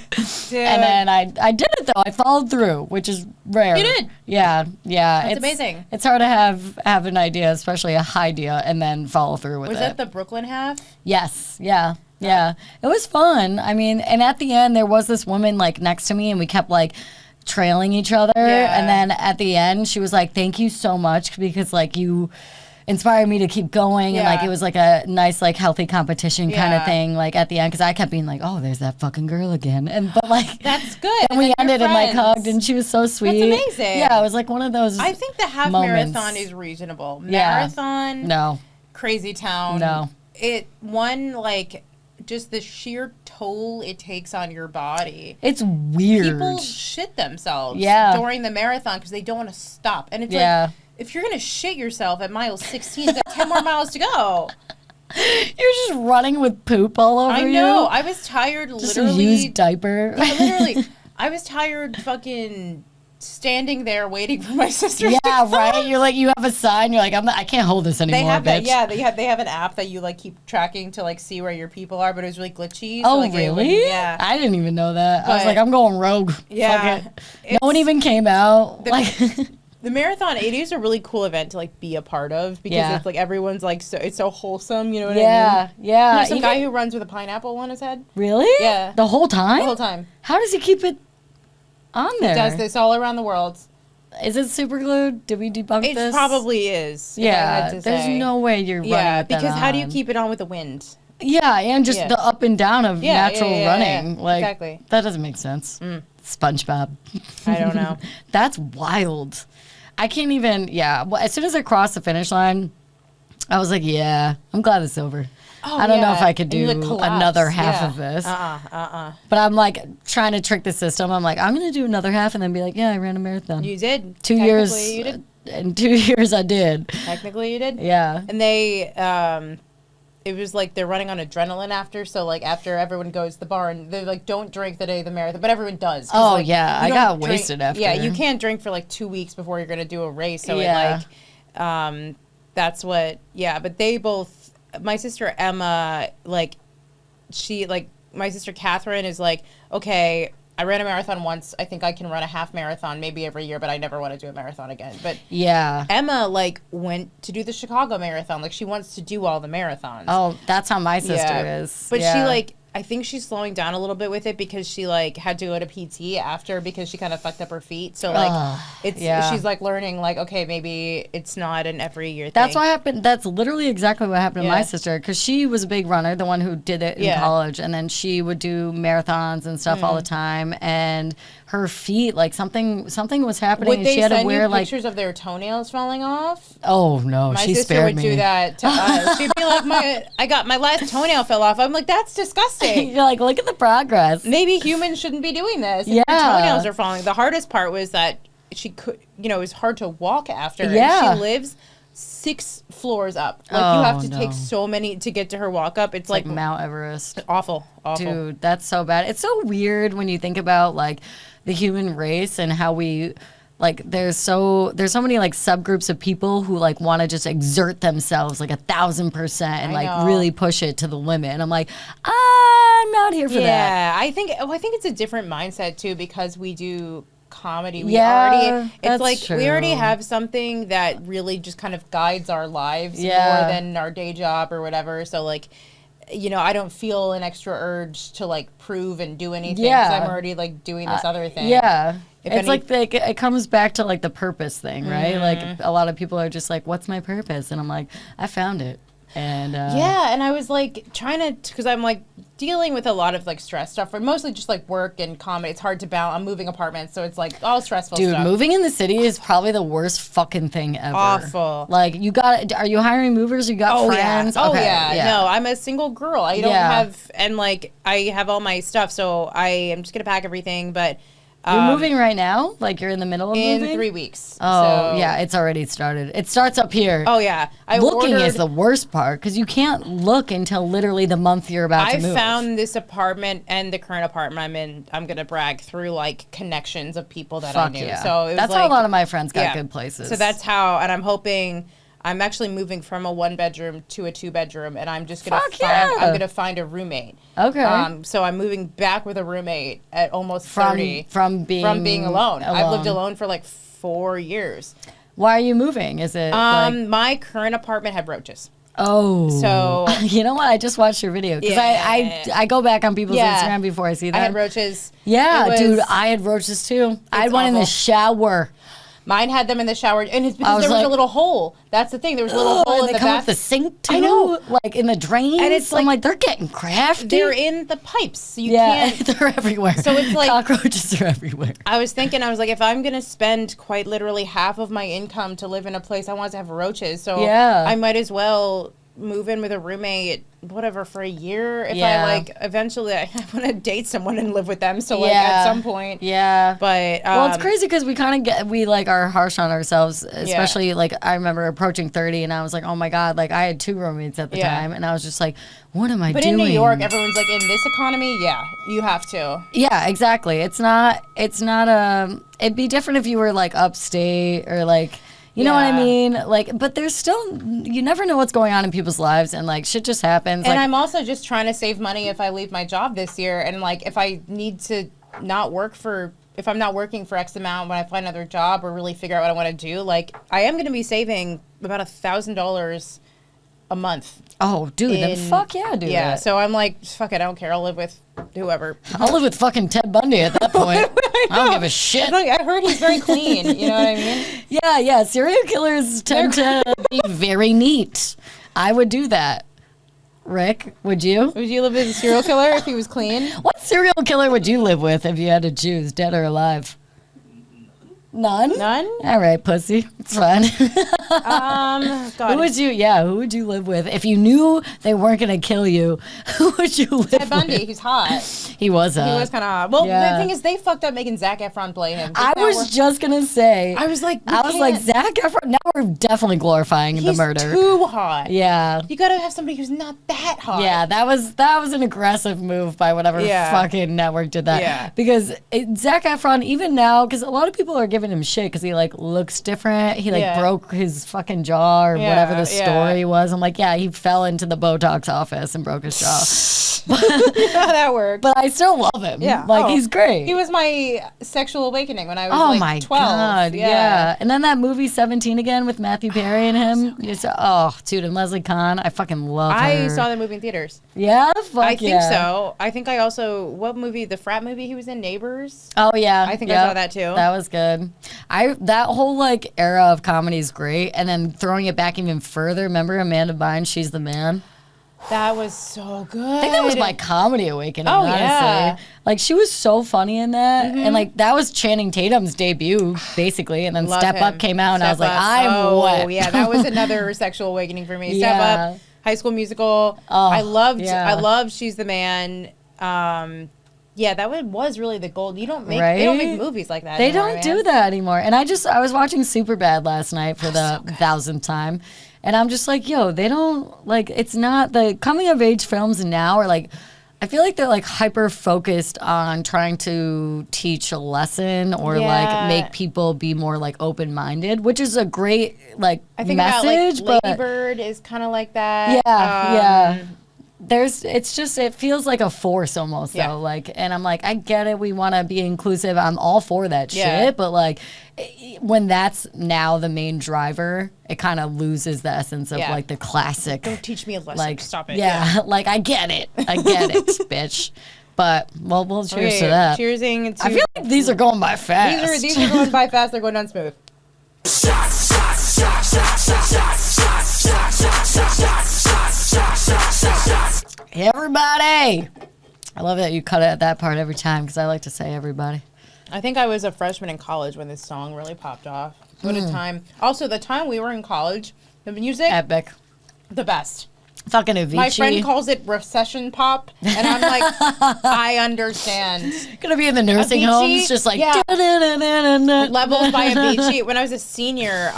C: Dude.
B: And then I did it though. I followed through, which is rare.
C: You did?
B: Yeah.
C: That's
B: It's
C: amazing.
B: It's hard to have an idea, especially a high idea, and then follow through with
C: Was
B: it.
C: that the Brooklyn half?
B: Yes. Yeah. Yeah. It was fun. I mean, and at the end there was this woman like next to me, and we kept like trailing each other.
C: Yeah.
B: And then at the end she was like, thank you so much because like you inspired me to keep going. And like
C: Yeah.
B: it was like a nice like healthy competition kind of
C: Yeah.
B: thing like at the end, because I kept being like, oh, there's that fucking girl again. And but like
C: That's good.
B: and we
C: then you're
B: ended and like
C: friends.
B: hugged, and she was so sweet.
C: amazing.
B: Yeah, it was like one of those
C: I think the half
B: moments.
C: marathon is reasonable.
B: Yeah.
C: Marathon,
B: No.
C: crazy town.
B: No.
C: Like just the sheer toll it takes on your body.
B: It's weird.
C: People shit themselves
B: Yeah.
C: during the marathon because they don't want to stop. And it's
B: Yeah.
C: like, if you're going to shit yourself at mile 16, you got 10 more miles to go.
B: You're just running with poop all over
C: I
B: you.
C: know. I was tired
B: Just a
C: literally.
B: used diaper.
C: Yeah, literally. I was tired fucking standing there waiting for my sister to
B: Yeah,
C: come.
B: right. You're like, you have a sign. You're like, I can't hold this anymore.
C: They have that,
B: bitch.
C: yeah. They have an app that you like keep tracking to like see where your people are, but it was really glitchy.
B: Oh,
C: like, it
B: really?
C: wouldn't- yeah.
B: I didn't even know that. I was
C: But-
B: like, I'm going rogue.
C: Yeah.
B: Fuck it. No one even came out. Like,
C: The marathon, it is a really cool event to like be a part of because it's like everyone's like it's so wholesome, you know what I mean?
B: Yeah.
C: There's some guy who runs with a pineapple on his head.
B: Really?
C: Yeah.
B: The whole time?
C: The whole time.
B: How does he keep it on there?
C: He does this all around the world.
B: Is it super glued? Did we debunk this?
C: It probably is.
B: Yeah. There's no way you're running with that
C: because how do you
B: on.
C: keep it on with the wind?
B: Yeah, and just the up and down of natural running.
C: Yeah.
B: Like,
C: exactly.
B: That doesn't make sense. SpongeBob.
C: I don't know.
B: That's wild. I can't even, Well, as soon as I crossed the finish line, I was like, I'm glad it's over.
C: Oh,
B: I don't know if I could do
C: collapse.
B: another half of this. But I'm like trying to trick the system. I'm like, I'm going to do another half and then be like, I ran a marathon.
C: You did.
B: 2 years.
C: You did.
B: In 2 years, I did.
C: Technically, you did.
B: Yeah.
C: And they, it was like they're running on adrenaline after. So like after everyone goes to the bar and they're like, don't drink the day of the marathon, but everyone does.
B: Oh
C: like,
B: I got wasted after.
C: Yeah, you can't drink for like 2 weeks before you're gonna do a race. So it like, that's what. Yeah, but they both. My sister Emma, like, my sister Catherine is like, okay, I ran a marathon once. I think I can run a half marathon maybe every year, but I never want to do a marathon again. But Emma like went to do the Chicago marathon. Like she wants to do all the marathons.
B: Oh, that's how my sister is.
C: But she like, I think she's slowing down a little bit with it because she like had to go to PT after because she kind of fucked up her feet. So like she's like learning like, okay, maybe it's not an every year thing.
B: That's what happened. That's literally exactly what happened to my sister because she was a big runner, the one who did it in college, and then she would do marathons and stuff all the time. And her feet, like something was happening.
C: Would
B: and
C: they
B: she had
C: send
B: to wear
C: you
B: like
C: pictures of their toenails falling off?
B: Oh no,
C: my
B: she
C: sister
B: spared
C: would
B: me.
C: do that to us. She'd be like, I got my last toenail fell off. I'm like, that's disgusting.
B: You're like, look at the progress.
C: Maybe humans shouldn't be doing this. If your toenails are falling. The hardest part was that she could, it was hard to walk after.
B: Yeah.
C: And she lives 6 floors up. Like you have to take so many to get to her walk up. It's like
B: Mount Everest.
C: Awful.
B: Dude, that's so bad. It's so weird when you think about like the human race and how we like there's so many like subgroups of people who like want to just exert themselves like 1,000% and like really push it to the limit. And I'm like, I'm not here for that.
C: Yeah, I think it's a different mindset too because we do comedy. We already have something that really just kind of guides our lives more than our day job or whatever. So like, I don't feel an extra urge to like prove and do anything because I'm already like doing this other thing.
B: It comes back to like the purpose thing, right? Like a lot of people are just like, what's my purpose? And I'm like, I found it. And
C: and I was like trying to, because I'm like dealing with a lot of like stress stuff, or mostly just like work and comedy. It's hard to balance. I'm moving apartments, so it's like all stressful stuff.
B: Dude, moving in the city is probably the worst fucking thing ever.
C: Awful.
B: Like are you hiring movers? You got friends?
C: Yeah. Okay. No, I'm a single girl. I don't have, and like I have all my stuff, so I am just gonna pack everything, but.
B: You're moving right now? Like you're in the middle of moving?
C: In 3 weeks.
B: Oh, yeah, it's already started. It starts up here.
C: Oh, yeah.
B: Looking is the worst part because you can't look until literally the month you're about to move.
C: I found this apartment and the current apartment I'm in, I'm going to brag, through like connections of people that I knew.
B: Yeah.
C: So it was
B: that's how a lot of my friends got good places.
C: So that's how, and I'm hoping... I'm actually moving from a 1-bedroom to a 2-bedroom, and I'm just gonna I'm gonna find a roommate.
B: Okay.
C: So I'm moving back with a roommate at almost 30.
B: From being
C: alone. I've lived alone for like 4 years.
B: Why are you moving? Is it
C: my current apartment had roaches.
B: Oh.
C: So
B: you know what? I just watched your video because I go back on people's Instagram before I see that.
C: I had roaches.
B: Yeah, dude, I had roaches too. I had one in the shower.
C: Mine had them in the shower, and it's because there was a little hole. That's the thing. There was a little hole in the bath.
B: The sink too.
C: I know,
B: like in the drain. And it's like they're getting crafty.
C: They're in the pipes, so you can't.
B: They're everywhere.
C: So it's like
B: cockroaches are everywhere.
C: I was like, if I'm gonna spend quite literally half of my income to live in a place, I want to have roaches. So I might as well move in with a roommate, whatever, for a year. If I like, eventually I want to date someone and live with them. So like at some point.
B: Yeah.
C: But
B: well, it's crazy because we kind of we like are harsh on ourselves, especially like I remember approaching 30 and I was like, oh my God, like I had 2 roommates at the time and I was just like, what am I doing?
C: But in New York, everyone's like, in this economy, you have to.
B: Yeah, exactly. It's not it'd be different if you were like upstate or like, you know what I mean? Like, but there's still, you never know what's going on in people's lives, and like shit just happens.
C: And
B: like,
C: I'm also just trying to save money if I leave my job this year, and like if I need to not work for if I'm not working for X amount, when I find another job or really figure out what I want to do, like I am going to be saving about $1,000 a month.
B: Oh, dude, then fuck yeah, dude.
C: Yeah, so I'm like, fuck it, I don't care. I'll live with whoever.
B: I'll live with fucking Ted Bundy at that point. I don't give a shit.
C: I heard he's very clean. You know what I mean?
B: Yeah. Serial killers tend to be very neat. I would do that. Rick, would you?
C: Would you live with a serial killer if he was clean?
B: What serial killer would you live with if you had to choose, dead or alive? None?
C: None?
B: All right, pussy. It's fine.
C: God.
B: Who would you live with? If you knew they weren't going to kill you, who would you live with?
C: Ted Bundy, he's hot.
B: He was hot.
C: He was kind of hot. Well, the thing is, they fucked up making Zac Efron play him.
B: I was just going to say.
C: I was like,
B: Zac Efron, now we're definitely glorifying the murder.
C: He's too hot.
B: Yeah.
C: You got to have somebody who's not that hot.
B: Yeah, that was an aggressive move by whatever fucking network did that.
C: Yeah.
B: Because Zac Efron, even now, because a lot of people are giving him shit because he like looks different. He like broke his fucking jaw or whatever the story was. I'm like, yeah, he fell into the Botox office and broke his jaw.
C: That worked.
B: But I still love him. Yeah. Like, he's great.
C: He was my sexual awakening when I was like 12.
B: God, yeah. And then that movie 17 again with Matthew Perry and him. Dude, and Leslie Kahn. I fucking love her.
C: I saw the movie in theaters.
B: Yeah?
C: I think so. I think I also, what movie? The frat movie he was in, Neighbors?
B: Oh, yeah.
C: I think I saw that too.
B: That was good. That whole like era of comedy is great. And then throwing it back even further, remember Amanda Bynes, She's the Man?
C: That was so good.
B: I think that was my comedy awakening, honestly.
C: Yeah.
B: Like, she was so funny in that. Mm-hmm. And, like, that was Channing Tatum's debut, basically. And then Step Up came out, and I was like, I'm wet.
C: Oh, yeah, that was another sexual awakening for me. Step Up, High School Musical. I loved She's the Man. Yeah, that was really the gold. They don't make movies like that
B: They
C: anymore,
B: don't do that anymore. And I was watching Superbad last night for the 1000th time. And I'm just like, yo, they don't, like, it's not, the coming of age films now are like, I feel like they're like hyper focused on trying to teach a lesson or like make people be more like open minded, which is a great like
C: I think
B: message.
C: About, like, Lady Bird is kind of like that.
B: Yeah. It feels like a force almost though. Like, and I'm like, I get it. We want to be inclusive. I'm all for that shit. But like, when that's now the main driver, it kind of loses the essence of like the classic.
C: Don't teach me a lesson.
B: Like,
C: stop it.
B: Yeah. Like I get it, bitch. But we'll cheers to that.
C: Cheersing to.
B: I feel like these are going by fast.
C: These are going by fast. They're going down smooth.
B: Hey, everybody! I love that you cut it at that part every time because I like to say everybody.
C: I think I was a freshman in college when this song really popped off. What a time. Also, the time we were in college, the music.
B: Epic.
C: The best.
B: Fucking Avicii.
C: My friend calls it recession pop, and I'm like, I understand.
B: Gonna be in the nursing homes, just like
C: Levels by Avicii. When I was a senior,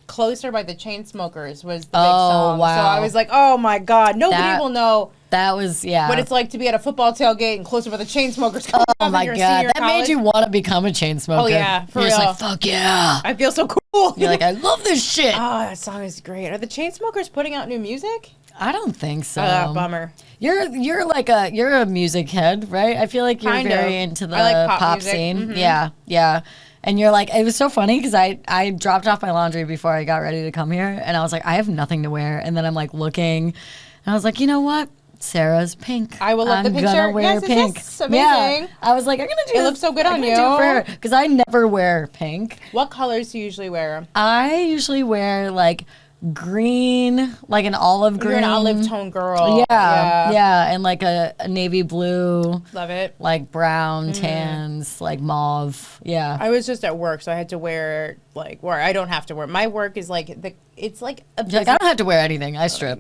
C: Closer by the Chainsmokers was the big song.
B: Wow.
C: So I was like, oh my God, nobody will know.
B: That was,
C: what it's like to be at a football tailgate and Closer by the Chainsmokers.
B: Oh my God, that made you want to become a chain smoker.
C: Oh yeah, for
B: You're
C: real.
B: just like, fuck yeah.
C: I feel so cool.
B: You're like, I love this shit.
C: Oh, that song is great. Are the Chainsmokers putting out new music?
B: I don't think so.
C: Bummer.
B: You're like you're a music head, right? I feel like you're very into the pop scene. Mm-hmm. Yeah. And you're like, it was so funny because I dropped off my laundry before I got ready to come here, and I was like, I have nothing to wear. And then I'm like looking, and I was like, you know what? Sarah's pink.
C: I will love the pink shirt.
B: I'm gonna wear pink.
C: Yes, amazing.
B: Yeah. I was like, I'm gonna do.
C: It looks so good on you.
B: Because I never wear pink.
C: What colors do you usually wear?
B: I usually wear like green, like an olive green.
C: You're an olive tone girl.
B: Yeah, and like a navy blue.
C: Love it.
B: Like brown, tans, like mauve. Yeah.
C: I was just at work, so I had to wear I don't have to wear. My work is it's like a
B: I don't have to wear anything. I strip.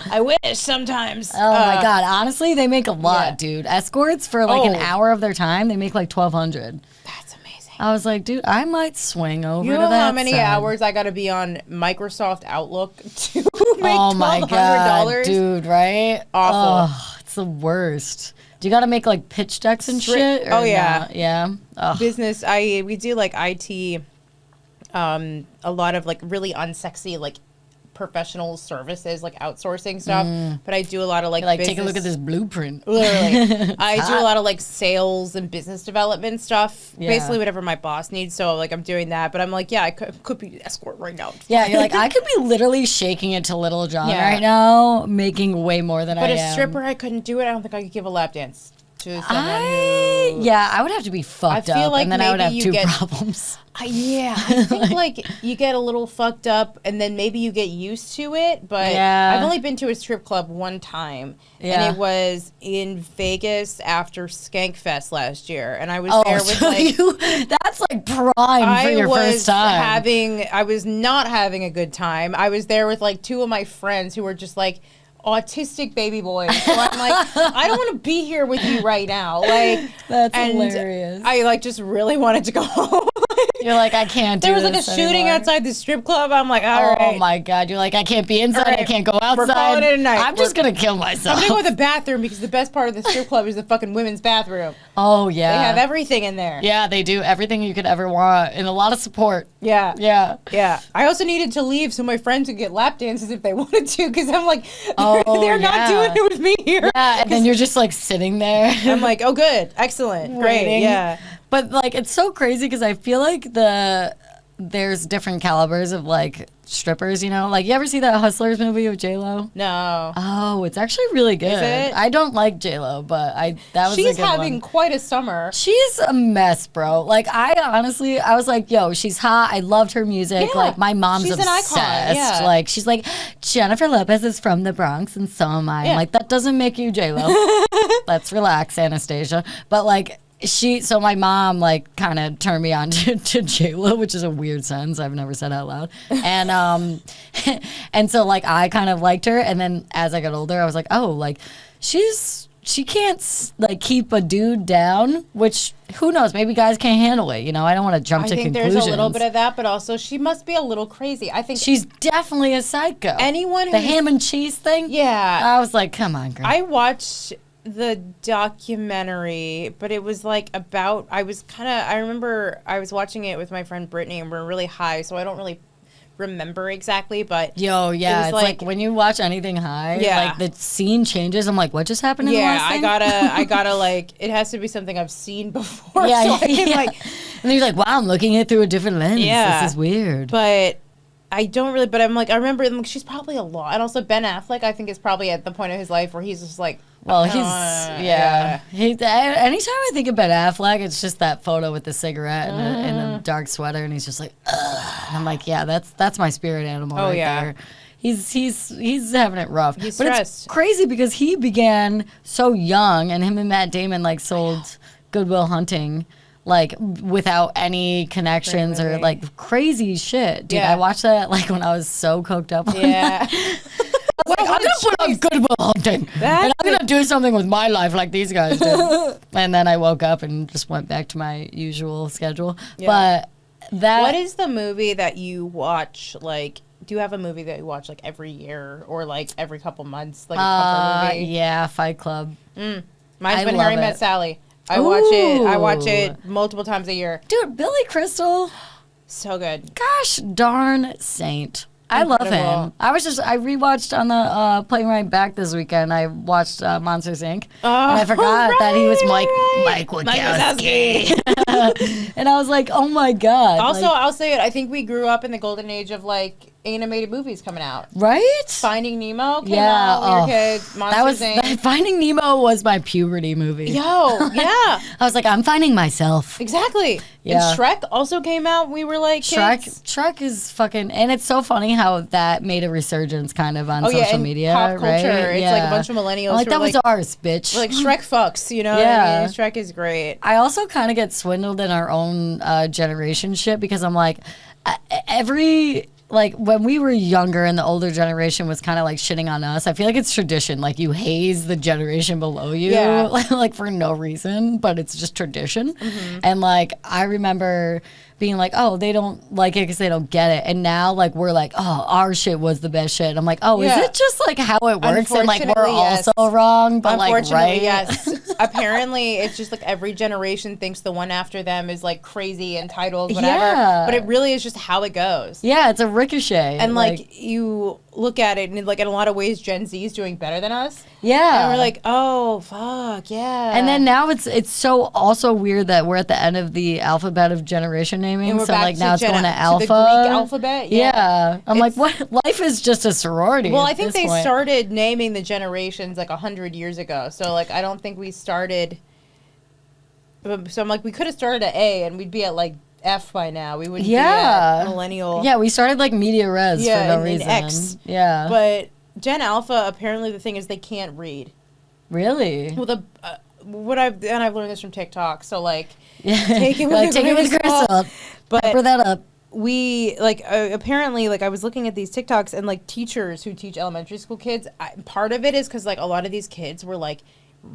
C: I wish sometimes.
B: Oh my God. Honestly, they make a lot, dude. Escorts for like an hour of their time, they make like $1,200.
C: That's amazing.
B: I was like, dude, I might swing over to that.
C: You know how many hours I got to be on Microsoft Outlook to make
B: $1,200? Oh my God, dude, right?
C: Awful.
B: Oh, it's the worst. Do you got to make like pitch decks and shit?
C: Oh yeah.
B: Not? Yeah. Ugh.
C: Business. We do like IT, a lot of like really unsexy like professional services, like outsourcing stuff, but I do a lot of like
B: Like,
C: business,
B: take a look at this blueprint.
C: Literally, I do a lot of like sales and business development stuff.
B: Yeah.
C: Basically, whatever my boss needs. So like I'm doing that, but I'm like, yeah, I could be escort right now.
B: Yeah, you're like, I could be literally shaking it to Little John
C: Yeah.
B: right now, making way more than
C: But
B: I
C: a
B: am.
C: stripper, I couldn't do it. I don't think I could give a lap dance to someone who.
B: Yeah, I would have to be fucked
C: feel
B: up,
C: like
B: and then I would have
C: maybe you
B: two
C: get-
B: problems.
C: I think like you get a little fucked up and then maybe you get used to it. But
B: Yeah.
C: I've only been to a strip club one time,
B: Yeah.
C: and it was in Vegas after Skankfest last year, and I was
B: Oh,
C: there with
B: so
C: like.
B: that's like prime for your first time.
C: I was not having a good time. I was there with like two of my friends who were just like autistic baby boys. So I'm like, I don't want to be here with you right now. Like,
B: That's
C: and
B: hilarious.
C: I like just really wanted to go home.
B: You're like, I can't do
C: There was like a
B: this
C: shooting
B: anymore.
C: outside the strip club. I'm like, all right.
B: Oh my god! You're like, I can't be inside.
C: All
B: I
C: right,
B: can't go outside.
C: we're calling it a night.
B: I'm just gonna kill myself.
C: I'm gonna go to the bathroom because the best part of the strip club is the fucking women's bathroom.
B: Oh yeah.
C: They have everything in there.
B: Yeah, they do everything you could ever want, and a lot of support.
C: Yeah.
B: Yeah.
C: Yeah. I also needed to leave so my friends could get lap dances if they wanted to, because I'm like,
B: Oh,
C: they're not
B: yeah.
C: doing it with me here.
B: Yeah, and then you're just like sitting there.
C: I'm like, oh, good. Excellent. Great.
B: Waiting.
C: Yeah.
B: But like, it's so crazy because I feel like there's different calibers of like strippers, you know? Like, you ever see that Hustlers movie with J-Lo?
C: No.
B: Oh, it's actually really good.
C: it?
B: I don't like J-Lo, but that was
C: She's
B: a good
C: having
B: one.
C: quite a summer.
B: She's a mess, bro. Like, I was like, yo, she's hot. I loved her music.
C: Yeah.
B: Like, my mom's
C: She's an icon,
B: obsessed.
C: yeah.
B: Like, she's like, Jennifer Lopez is from the Bronx, and so am I. I'm
C: Yeah.
B: like, that doesn't make you J-Lo. Let's relax, Anastasia. But, like, so my mom, like, kind of turned me on to J-Lo, which is a weird sentence I've never said out loud. And, and so, like, I kind of liked her. And then as I got older, I was like, oh, like, she can't like keep a dude down, which who knows, maybe guys can't handle it, you know? I don't want to jump
C: I
B: to
C: think
B: conclusions.
C: there's a little bit of that, but also she must be a little crazy. I think
B: She's definitely a psycho.
C: anyone
B: The
C: who's-
B: ham and cheese thing?
C: Yeah.
B: I was like, come on, girl.
C: I watched the documentary, but it was like about, I remember I was watching it with my friend Brittany and we're really high, so I don't really remember exactly, but
B: Yo, yeah,
C: was
B: it's
C: like-
B: like when you watch anything high,
C: Yeah.
B: like the scene changes. I'm like, what just happened in the
C: yeah,
B: last thing?
C: I gotta like, it has to be something I've seen before,
B: Yeah,
C: so I can
B: yeah.
C: like,
B: And then you're like, wow, I'm looking at it through a different lens.
C: Yeah.
B: This is weird.
C: but I don't really, but I'm like, I remember I'm like, she's probably a lot, and also Ben Affleck, I think is probably at the point of his life where he's just like,
B: Well, he's
C: yeah.
B: Anytime I think of Ben Affleck, it's just that photo with the cigarette and a dark sweater, and he's just like, ugh. And I'm like, yeah, that's my spirit animal right
C: yeah.
B: there. He's having it rough.
C: He's
B: but
C: stressed.
B: it's crazy because he began so young, and him and Matt Damon like sold Goodwill Hunting. Like without any connections or
C: Really?
B: like crazy shit, dude.
C: Yeah.
B: I watched that like when I was so coked up. on
C: yeah.
B: like, I'm gonna put on Goodwill Hunting, and I'm gonna do something with my life like these guys did. And then I woke up and just went back to my usual schedule.
C: Yeah.
B: But that
C: What is the movie that you watch, like, do you have a movie that you watch, like, every year or, like, every couple months? Like, a comfort movie?
B: yeah, Fight Club,
C: Mine's
B: I
C: been
B: love
C: Harry
B: it.
C: Met Sally. I watch
B: Ooh.
C: it multiple times a year.
B: dude. Billy Crystal,
C: So good.
B: gosh darn saint. I love
C: Incredible.
B: him. I rewatched on the plane ride back this weekend. I watched Monsters Inc. and I forgot that he was Mike Wazowski. And I was like, oh my god.
C: Also,
B: like,
C: I'll say it. I think we grew up in the golden age of, like, animated movies coming out.
B: right?
C: Finding Nemo came
B: Yeah,
C: out when we
B: oh,
C: were kids. Monsters Inc.
B: Finding Nemo was my puberty movie.
C: Yo, yeah.
B: I was like, I'm finding myself.
C: Exactly.
B: Yeah.
C: And Shrek also came out when we were, like, kids.
B: Shrek is fucking, and it's so funny how that made a resurgence kind of on
C: Oh,
B: social
C: yeah, and
B: media,
C: pop
B: right?
C: culture. It's like a bunch of millennials
B: I'm like,
C: who
B: that
C: are
B: was
C: like-
B: ours, bitch.
C: Like, Shrek fucks, you know what I
B: Yeah.
C: mean? Shrek is great.
B: I also kind of get swindled in our own generation shit because I'm like, when we were younger and the older generation was kind of like shitting on us, I feel like it's tradition. Like you haze the generation below you,
C: Yeah.
B: like for no reason, but it's just tradition.
C: Mm-hmm.
B: And like, I remember being like, oh, they don't like it because they don't get it. And now like, we're like, oh, our shit was the best shit. I'm like, oh,
C: Yeah.
B: is it just like how it works? And like, we're
C: Unfortunately, yes.
B: also wrong, but like,
C: Unfortunately,
B: right?
C: yes. apparently it's just like every generation thinks the one after them is like crazy, entitled, whatever.
B: Yeah.
C: But it really is just how it goes.
B: Yeah, it's a ricochet.
C: And like you look at it, and like in a lot of ways, Gen Z is doing better than us.
B: Yeah.
C: And we're like, oh fuck, yeah.
B: And then now it's so also weird that we're at the end of the alphabet of generation naming.
C: And we're
B: So
C: back
B: like now it's going to alpha.
C: the Greek alphabet.
B: Yeah. I'm like, what? Life is just a sorority.
C: Well,
B: at
C: I think
B: this
C: they
B: point.
C: started naming the generations like 100 years ago. So like I don't think we started. So I'm like, we could have started at A and we'd be at like F by now. We wouldn't be at millennial.
B: Yeah, we started like media res for no reason.
C: X.
B: Yeah.
C: But Gen Alpha, apparently the thing is they can't read.
B: Really?
C: Well, I've learned this from TikTok. So like,
B: Yeah.
C: take it with
B: Like, take it with a grain of salt.
C: But
B: Pepper that up.
C: we like apparently like I was looking at these TikToks and like teachers who teach elementary school kids. Part of it is because like a lot of these kids were like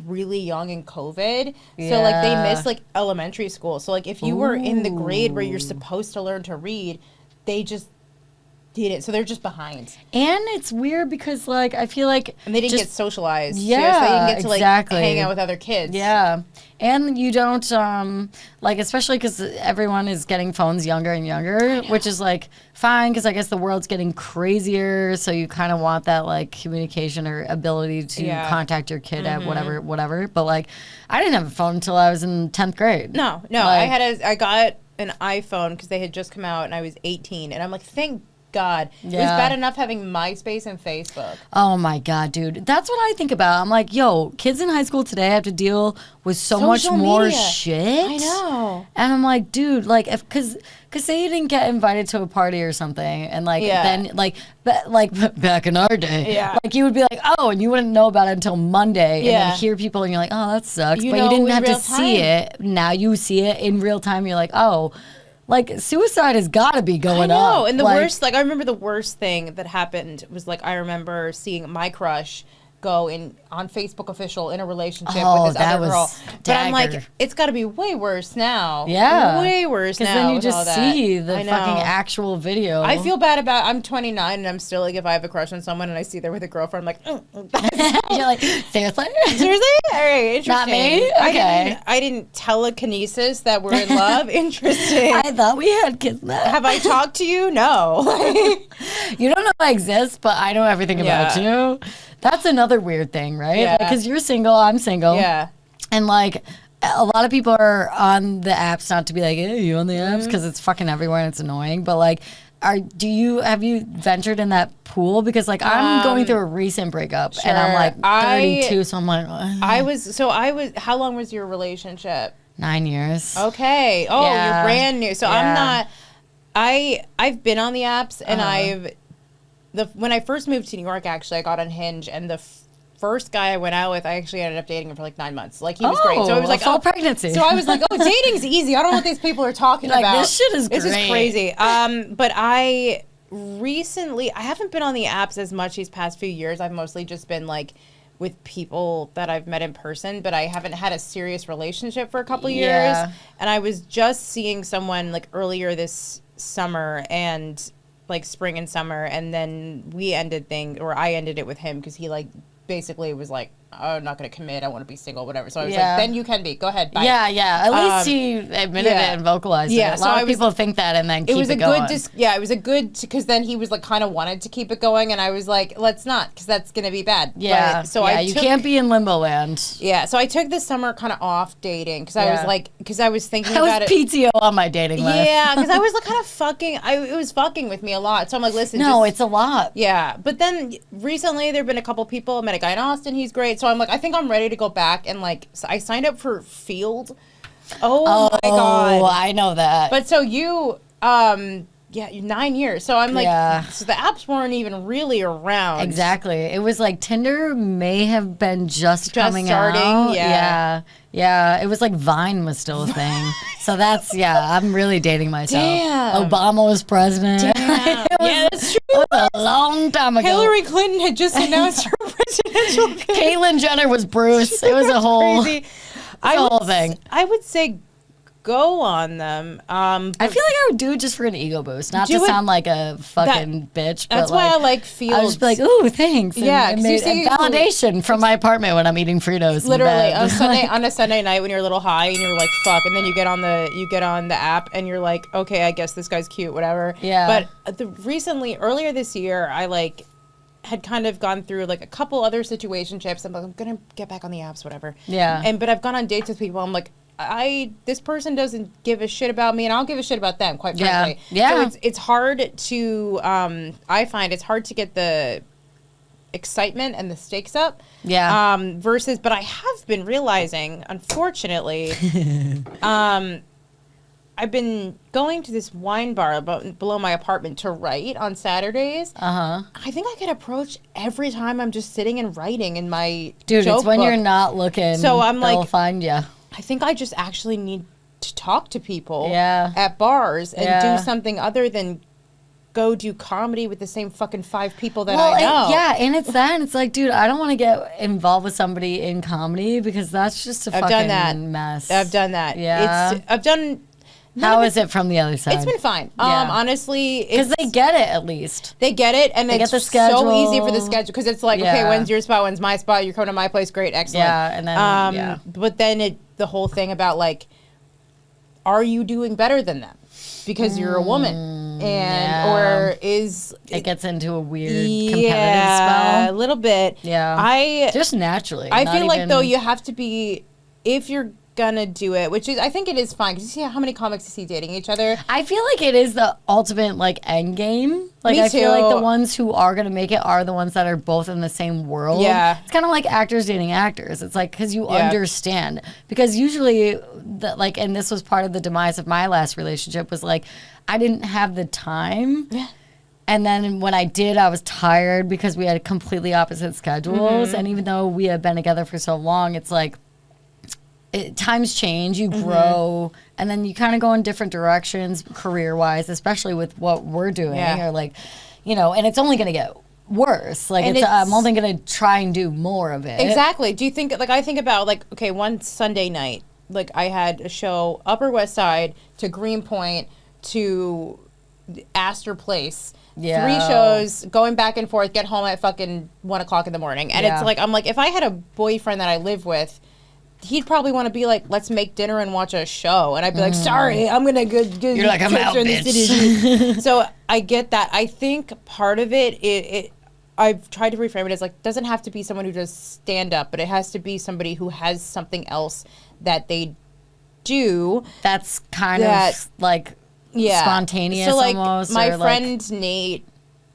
C: really young in COVID, so like they missed like elementary school. So like if you were in the grade where you're supposed to learn to read, they just did it. So they're just behind.
B: And it's weird because like I feel like
C: And they didn't get socialized.
B: Yeah,
C: so they didn't get to like
B: exactly.
C: hang out with other kids.
B: Yeah. And you don't, like, especially because everyone is getting phones younger and younger, which is, like, fine because I guess the world's getting crazier. So you kind of want that, like, communication or ability to contact your kid at whatever. But, like, I didn't have a phone until I was in 10th grade.
C: No.
B: Like,
C: I got an iPhone because they had just come out and I was 18. And I'm like, thank God. It was bad enough having MySpace and Facebook.
B: Oh my God, dude. That's what I think about. I'm like, yo, kids in high school today have to deal with so much more
C: media.
B: shit.
C: I know.
B: And I'm like, dude, like, because say you didn't get invited to a party or something, and like then like back in our day, like you would be like, oh, and you wouldn't know about it until Monday, and then hear people, and you're like, oh, that sucks, but you didn't have to see it. Now you see it in real time. You're like, oh. Like, suicide has got to be going up.
C: I know, and the worst, like, I remember the worst thing that happened was, like, I remember seeing my crush go on Facebook official in a relationship with this other girl. But I'm like, it's got to be way worse now.
B: Yeah.
C: Way worse now.
B: Because then you just see the
C: fucking
B: actual video.
C: I feel bad about, I'm 29 and I'm still like, if I have a crush on someone and I see they're with a girlfriend, I'm like,
B: you're like, seriously?
C: Seriously? All right, interesting.
B: Not me? Okay.
C: I didn't telekinesis that we're in love. Interesting.
B: I thought we had kids now.
C: Have I talked to you? No.
B: You don't know I exist, but I know everything about you. That's another weird thing, right?
C: Yeah.
B: Because you're single, I'm single.
C: Yeah.
B: And like a lot of people are on the apps, not to be like, hey, you on the apps? Because it's fucking everywhere and it's annoying. But like, have you ventured in that pool? Because like I'm going through a recent breakup and I'm like 32, so I'm like,
C: how long was your relationship?
B: 9 years.
C: Okay. Oh, you're brand new. So I'm not, I've been on the apps and when I first moved to New York, actually, I got on Hinge, and the first guy I went out with, I actually ended up dating him for like 9 months. Like, he was great. So it was like,
B: full pregnancy.
C: So I was like, oh, dating's easy. I don't know what these people are talking about.
B: This shit is great.
C: This is crazy. But I haven't been on the apps as much these past few years. I've mostly just been like with people that I've met in person, but I haven't had a serious relationship for a couple years. And I was just seeing someone like earlier this summer and like spring and summer, and then I ended it with him because he like basically was like, oh, I'm not going to commit, I want to be single, whatever. So I was like, then you can be, go ahead, bye.
B: At least he admitted it and vocalized it. A lot of people think that and then keep it going.
C: It was a good, because then he was like kind of wanted to keep it going, and I was like, let's not, because that's going to be bad.
B: You can't be in limbo land.
C: Yeah, so I took this summer kind of off dating because I was like, because I was thinking about it.
B: I was PTO on my dating list.
C: Yeah, because I was like kind of it was fucking with me a lot. So I'm like, listen.
B: No, it's a lot.
C: Yeah, but then recently there have been a couple people. I met a guy in Austin, he's great. So I'm like, I think I'm ready to go back and like, so I signed up for Field. Oh my God.
B: I know that.
C: But so you, you're 9 years. So I'm like, so the apps weren't even really around.
B: Exactly. It was like Tinder may have been just coming
C: starting,
B: out.
C: Yeah.
B: It was like Vine was still a thing. So that's, I'm really dating myself.
C: Damn.
B: Obama was president.
C: Damn. That's true.
B: It was a long time ago.
C: Hillary Clinton had just announced her presidential
B: Caitlyn Jenner was Bruce. It was a whole,
C: crazy.
B: whole thing.
C: I would say go on them.
B: I feel like I would do it just for an ego boost, not to sound like a fucking bitch. But
C: that's why I like Fields.
B: I was just be like, ooh, thanks.
C: Yeah,
B: and validation from my apartment when I'm eating Fritos.
C: Literally on a Sunday night when you're a little high and you're like, fuck, and then you get on the app and you're like, okay, I guess this guy's cute, whatever.
B: Yeah.
C: But earlier this year, I like had kind of gone through like a couple other situationships. I'm like, I'm gonna get back on the apps, whatever.
B: Yeah.
C: But I've gone on dates with people. I'm like, this person doesn't give a shit about me, and I'll give a shit about them, quite frankly.
B: Yeah.
C: So it's hard to I find it's hard to get the excitement and the stakes up.
B: Yeah.
C: Versus, but I have been realizing, unfortunately, I've been going to this wine bar below my apartment to write on Saturdays.
B: Uh-huh.
C: I think I get approached every time I'm just sitting and writing in my
B: Dude,
C: joke
B: it's when
C: book.
B: you're not looking.
C: So I'm
B: they'll
C: like,
B: find you.
C: I think I just actually need to talk to people
B: Yeah.
C: at bars and
B: Yeah.
C: do something other than go do comedy with the same fucking 5 people that I know.
B: And it's that, and it's like, dude, I don't want to get involved with somebody in comedy because that's just a
C: I've
B: fucking
C: done that.
B: mess.
C: I've done that.
B: Yeah.
C: I've done.
B: How is it from the other side?
C: It's been fine.
B: Yeah.
C: Honestly,
B: because they get it at least.
C: They get it, and
B: They
C: it's
B: get the
C: so easy for the
B: schedule.
C: schedule because it's like,
B: Yeah.
C: okay, when's your spot? When's my spot? You're coming to my place. Great, excellent.
B: Yeah, and then
C: But then the whole thing about like, are you doing better than them because you're a woman, or is
B: it gets into a weird competitive spell?
C: a little bit.
B: Yeah, just naturally.
C: I
B: not
C: feel like
B: even-
C: though you have to be, if you're gonna do it, which is, I think it is fine because you see how many comics you see dating each other.
B: I feel like it is the ultimate like end game. Like
C: Me
B: I feel like
C: too.
B: the ones who are gonna make it are the ones that are both in the same world.
C: Yeah.
B: It's kind of like actors dating actors. It's like because you understand. Because usually, and this was part of the demise of my last relationship was like I didn't have the time.
C: Yeah.
B: And then when I did, I was tired because we had completely opposite schedules.
C: Mm-hmm.
B: And even though we had been together for so long, it's like. Times change, you
C: Mm-hmm.
B: grow, and then you kind of go in different directions career-wise, especially with what we're doing, or like, and it's only going to get worse. Like, I'm only going to try and do more of it.
C: Exactly. Do you think, like, I think about, like, okay, one Sunday night, like, I had a show Upper West Side to Greenpoint to Astor Place.
B: Yeah.
C: 3 shows, going back and forth, get home at fucking 1 o'clock in the morning. And it's like, I'm like, if I had a boyfriend that I live with, he'd probably want to be like, let's make dinner and watch a show. And I'd be like, sorry, I'm going to go.
B: You're like, I'm out, bitch.
C: So I get that. I think part of it, I've tried to reframe it as like, doesn't have to be someone who does stand up, but it has to be somebody who has something else that they do.
B: That's kind of like spontaneous
C: so like
B: almost.
C: My friend Nate,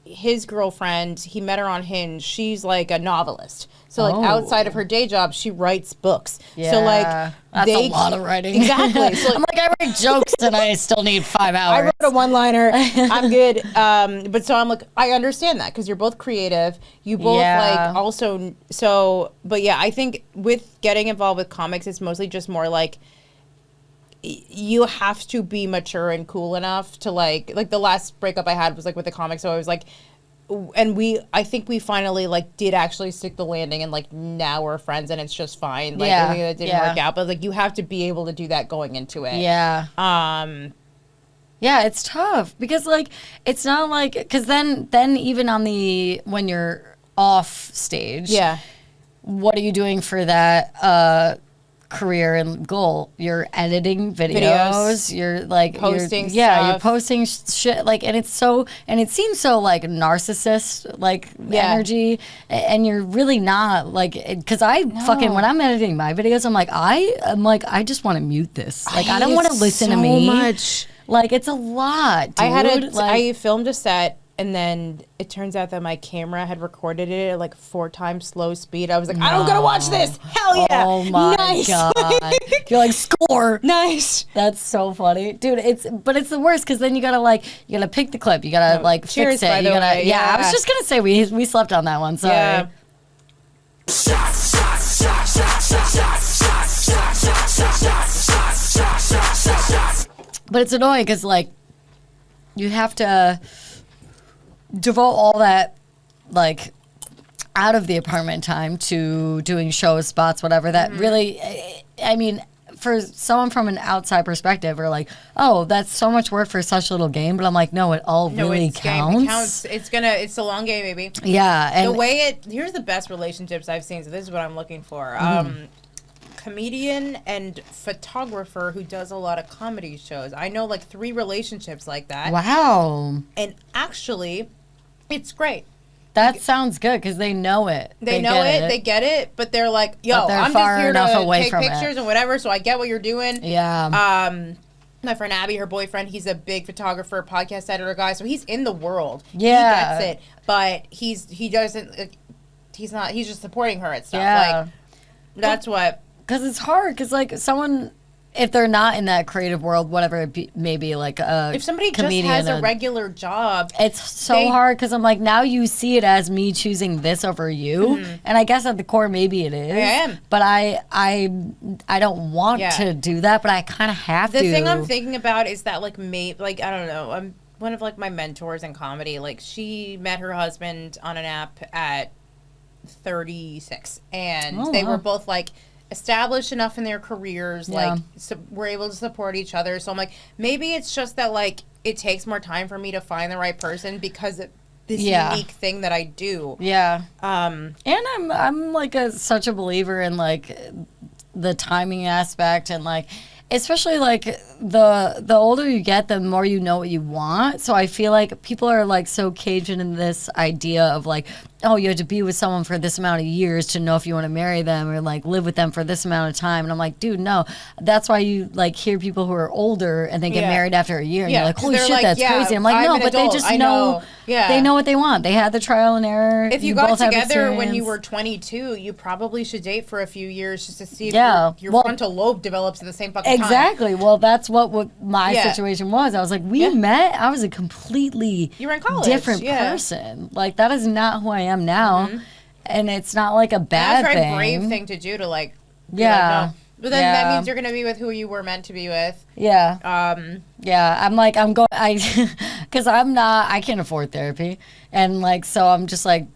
C: his girlfriend, he met her on Hinge. She's like a novelist. So like outside of her day job, she writes books.
B: Yeah,
C: so like
B: that's a lot of writing.
C: Exactly. So
B: I'm like, I write jokes and I still need 5 hours.
C: I wrote a one-liner. I'm good. But so I'm like, I understand that because you're both creative. You both like also. So, but yeah, I think with getting involved with comics, it's mostly just more like you have to be mature and cool enough to like the last breakup I had was like with the comics. So I was like. And I think we finally like did actually stick the landing, and like now we're friends, and it's just fine. Like I think that didn't work out, but like you have to be able to do that going into it.
B: Yeah. Yeah, it's tough because like it's not like because then even on when you're off stage, what are you doing for that career and goal? You're editing videos. You're like
C: posting
B: you're posting shit like, and it seems so like narcissist like energy, and you're really not like, because fucking when I'm editing my videos, I'm like I just want to mute this, like I don't want to listen to me
C: much.
B: Like it's a lot, dude.
C: I filmed a set, and then it turns out that my camera had recorded it at like 4 times slow speed. I was like, I don't gotta watch this. Hell yeah.
B: Oh my God. You're like, score.
C: Nice.
B: That's so funny. Dude, it's the worst because then you gotta pick the clip. You gotta like
C: cheers,
B: fix it.
C: by the way.
B: Yeah, I was just gonna say we slept on that one. Sorry.
C: Yeah.
B: But it's annoying because like you have to devote all that like out of the apartment time to doing shows, spots, whatever. That really, I mean, for someone from an outside perspective, are like, oh, that's so much work for such little game. But I'm like, no, it all really counts.
C: It counts. It's the long game, baby.
B: Yeah. And
C: here's the best relationships I've seen. So this is what I'm looking for. Comedian and photographer who does a lot of comedy shows. I know like 3 relationships like that.
B: Wow.
C: And actually, it's great.
B: That sounds good because they know it.
C: They know it. They get it. But they're like, yo, I'm just here to take pictures and whatever. So I get what you're doing.
B: Yeah.
C: My friend Abby, her boyfriend, he's a big photographer, podcast editor guy. So he's in the world.
B: Yeah.
C: He gets it. But he doesn't. He's not. He's just supporting her and stuff.
B: Yeah.
C: Like that's what.
B: Because it's hard. Because like someone, if they're not in that creative world, whatever it be, maybe like a
C: if somebody
B: comedian,
C: just has a regular job,
B: it's so hard. Because I'm like, now you see it as me choosing this over you, and I guess at the core maybe it is.
C: I am.
B: But I don't want to do that, but I kind of have to.
C: The thing I'm thinking about is that like like I don't know. I'm one of like my mentors in comedy. Like she met her husband on an app at 36, and they were both like established enough in their careers, like we're able to support each other. So I'm like, maybe it's just that like it takes more time for me to find the right person because of this unique thing that I do.
B: Yeah. And I'm like such a believer in like the timing aspect, and like especially like the older you get, the more you know what you want. So I feel like people are like so caged in this idea of like, oh, you have to be with someone for this amount of years to know if you want to marry them or like live with them for this amount of time. And I'm like, dude, no. That's why you like hear people who are older and they get married after a year and you're like, holy shit, like, that's crazy. I'm like, no, but they just know. Yeah. They know what they want. They had the trial and error.
C: If you got together when you were 22, you probably should date for a few years just to see if your frontal lobe develops at the same fucking time.
B: Exactly. Well, that's what my situation was. I was like, we met. I was a completely different person. Like, that is not who I am now. And it's not like a bad thing. That's a very brave
C: thing to do to like, be like, no. But then that means you're going to be with who you were meant to be with.
B: Yeah. I'm like, because I can't afford therapy. And like, so I'm just like,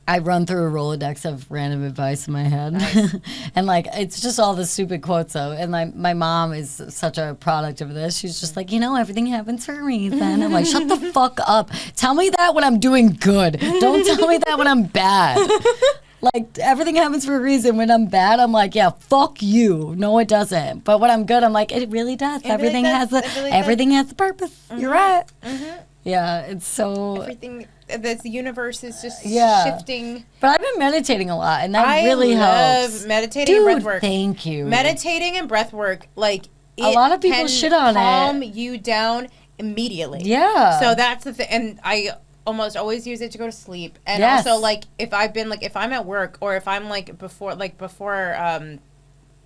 B: I run through a Rolodex of random advice in my head. Nice. And like, it's just all the stupid quotes though. And my mom is such a product of this. She's just like, everything happens for a reason. I'm like, shut the fuck up. Tell me that when I'm doing good. Don't tell me that when I'm bad. Like, everything happens for a reason. When I'm bad, I'm like, yeah, fuck you. No, it doesn't. But when I'm good, I'm like, it really does. Everything has a purpose. You're right. Yeah, it's so...
C: Everything... The universe is just shifting.
B: But I've been meditating a lot, and that really helps.
C: I love meditating and breath work.
B: Thank you.
C: Meditating and breath work, like,
B: a lot of people shit on it.
C: Calm you down immediately.
B: Yeah.
C: So that's the thing. And I almost always use it to go to sleep. And also, like, if I'm at work or if I'm, like, before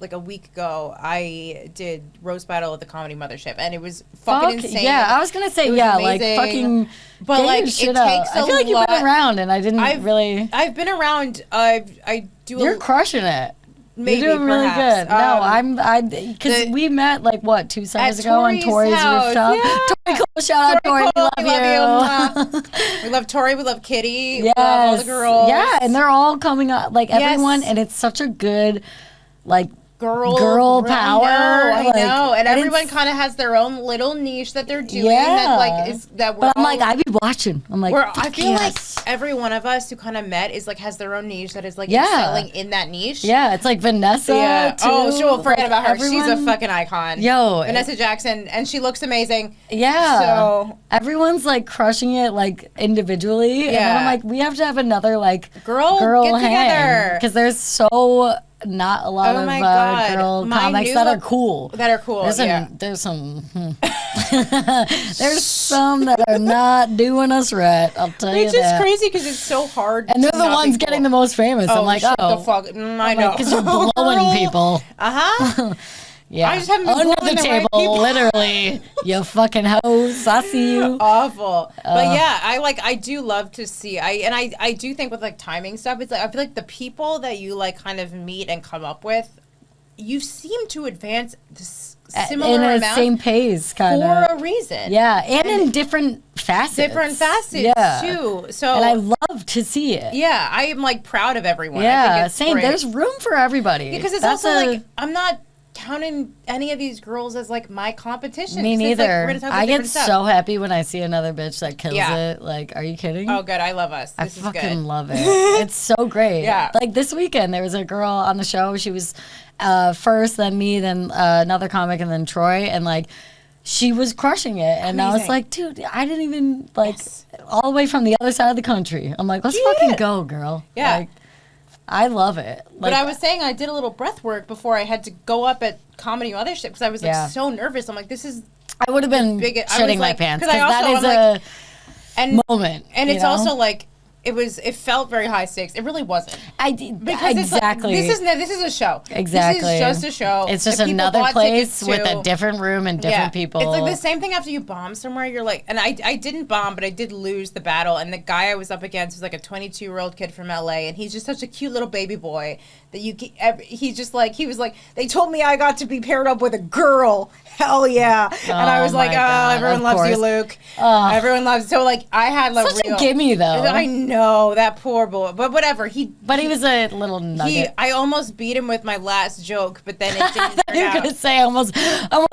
C: like a week ago, I did roast battle at the Comedy Mothership, and it was fucking insane.
B: Yeah, I was gonna say like fucking.
C: But like, it takes a lot.
B: I feel like you've been around, and I didn't really.
C: I've been around. I do.
B: You're crushing it.
C: Maybe,
B: you're doing really good. No, because we met like 2 summers ago on Tori's rooftop. Yeah. Tori Cole, shout out Tori, we love you.
C: We love Tori, we love Kitty, we love all the girls.
B: Yeah, and they're all coming up, like everyone, and it's such a good, like. Girl power.
C: I know. And everyone kind of has their own little niche that they're doing. That like is that we're.
B: But I'm like, I be watching. I'm like,
C: I feel like every one of us who kind of met is like has their own niche that is like excelling in that niche.
B: Yeah, it's like Vanessa. Yeah.
C: Too. Oh, she'll forget about her. She's a fucking icon.
B: Yo,
C: Vanessa Jackson, and she looks amazing.
B: Yeah.
C: So
B: everyone's like crushing it like individually. Yeah. And then I'm like, we have to have another like girl
C: get together
B: because there's so. Not a lot of girl comics that are cool. There's some there's some that are not doing us right. I'll tell you that.
C: It's just crazy because it's so hard.
B: And they're the ones getting the most famous. I'm like,
C: the fuck. I know.
B: Because you're blowing people. Yeah,
C: I just haven't been
B: under the table, literally. You fucking hoes, I see you.
C: Awful, but yeah, I do love to see. I do think with like timing stuff, it's like I feel like the people that you like kind of meet and come up with, you seem to advance this similar
B: in
C: amount
B: the same pace, kind
C: of
B: for
C: a reason.
B: Yeah, and in different facets.
C: Too. So,
B: and I love to see it.
C: Yeah, I am like proud of everyone.
B: Yeah,
C: I think it's
B: same.
C: great.
B: There's room for everybody
C: Because it's also like I'm not. counting any of these girls as like my competition.
B: Me
C: 'Cause it's, like,
B: neither.
C: we're gonna talk about
B: I get
C: different stuff.
B: so happy when I see another bitch that kills
C: Yeah.
B: it. Like, are you kidding?
C: Oh, good. I love us.
B: I
C: This is
B: fucking
C: good.
B: love it. It's so great.
C: Yeah.
B: Like this weekend, there was a girl on the show. She was first, then me, then another comic, and then Troy. And like, she was crushing it. And I was
C: Amazing.
B: like, dude, I didn't even like
C: Yes.
B: all the way from the other side of the country. I'm like, let's
C: She did
B: fucking
C: it.
B: go, girl.
C: Yeah.
B: Like, I love it. Like,
C: But I was saying I did a little breath work before I had to go up at comedy and other shit because I was like
B: Yeah.
C: so nervous. I'm like, this is
B: I would have been
C: big- I
B: shitting
C: was
B: my
C: like-
B: pants
C: 'cause I
B: because that
C: also-
B: is
C: I'm like-
B: a
C: and
B: moment.
C: and
B: you
C: it's
B: know?
C: also like it felt very high stakes. It really wasn't. Because
B: exactly.
C: It's like, this is a show.
B: Exactly.
C: This is just a show.
B: It's just
C: that people
B: another
C: bought
B: place
C: tickets
B: with
C: to.
B: a different room and different people.
C: It's like the same thing after you bomb somewhere. You're like, and I didn't bomb, but I did lose the battle. And the guy I was up against was like a 22-year-old kid from LA, and he's just such a cute little baby boy that he's just like, he was like, they told me I got to be paired up with a girl. Hell yeah. And I was
B: Oh
C: like,
B: my
C: oh,
B: God,
C: everyone
B: of
C: loves you,
B: course.
C: Luke. Everyone loves. So like, I had like
B: Such
C: real.
B: a gimme though.
C: I know that poor boy, but whatever.
B: But he was a little nugget.
C: I almost beat him with my last joke, but then it didn't turn
B: You're
C: out.
B: gonna say I almost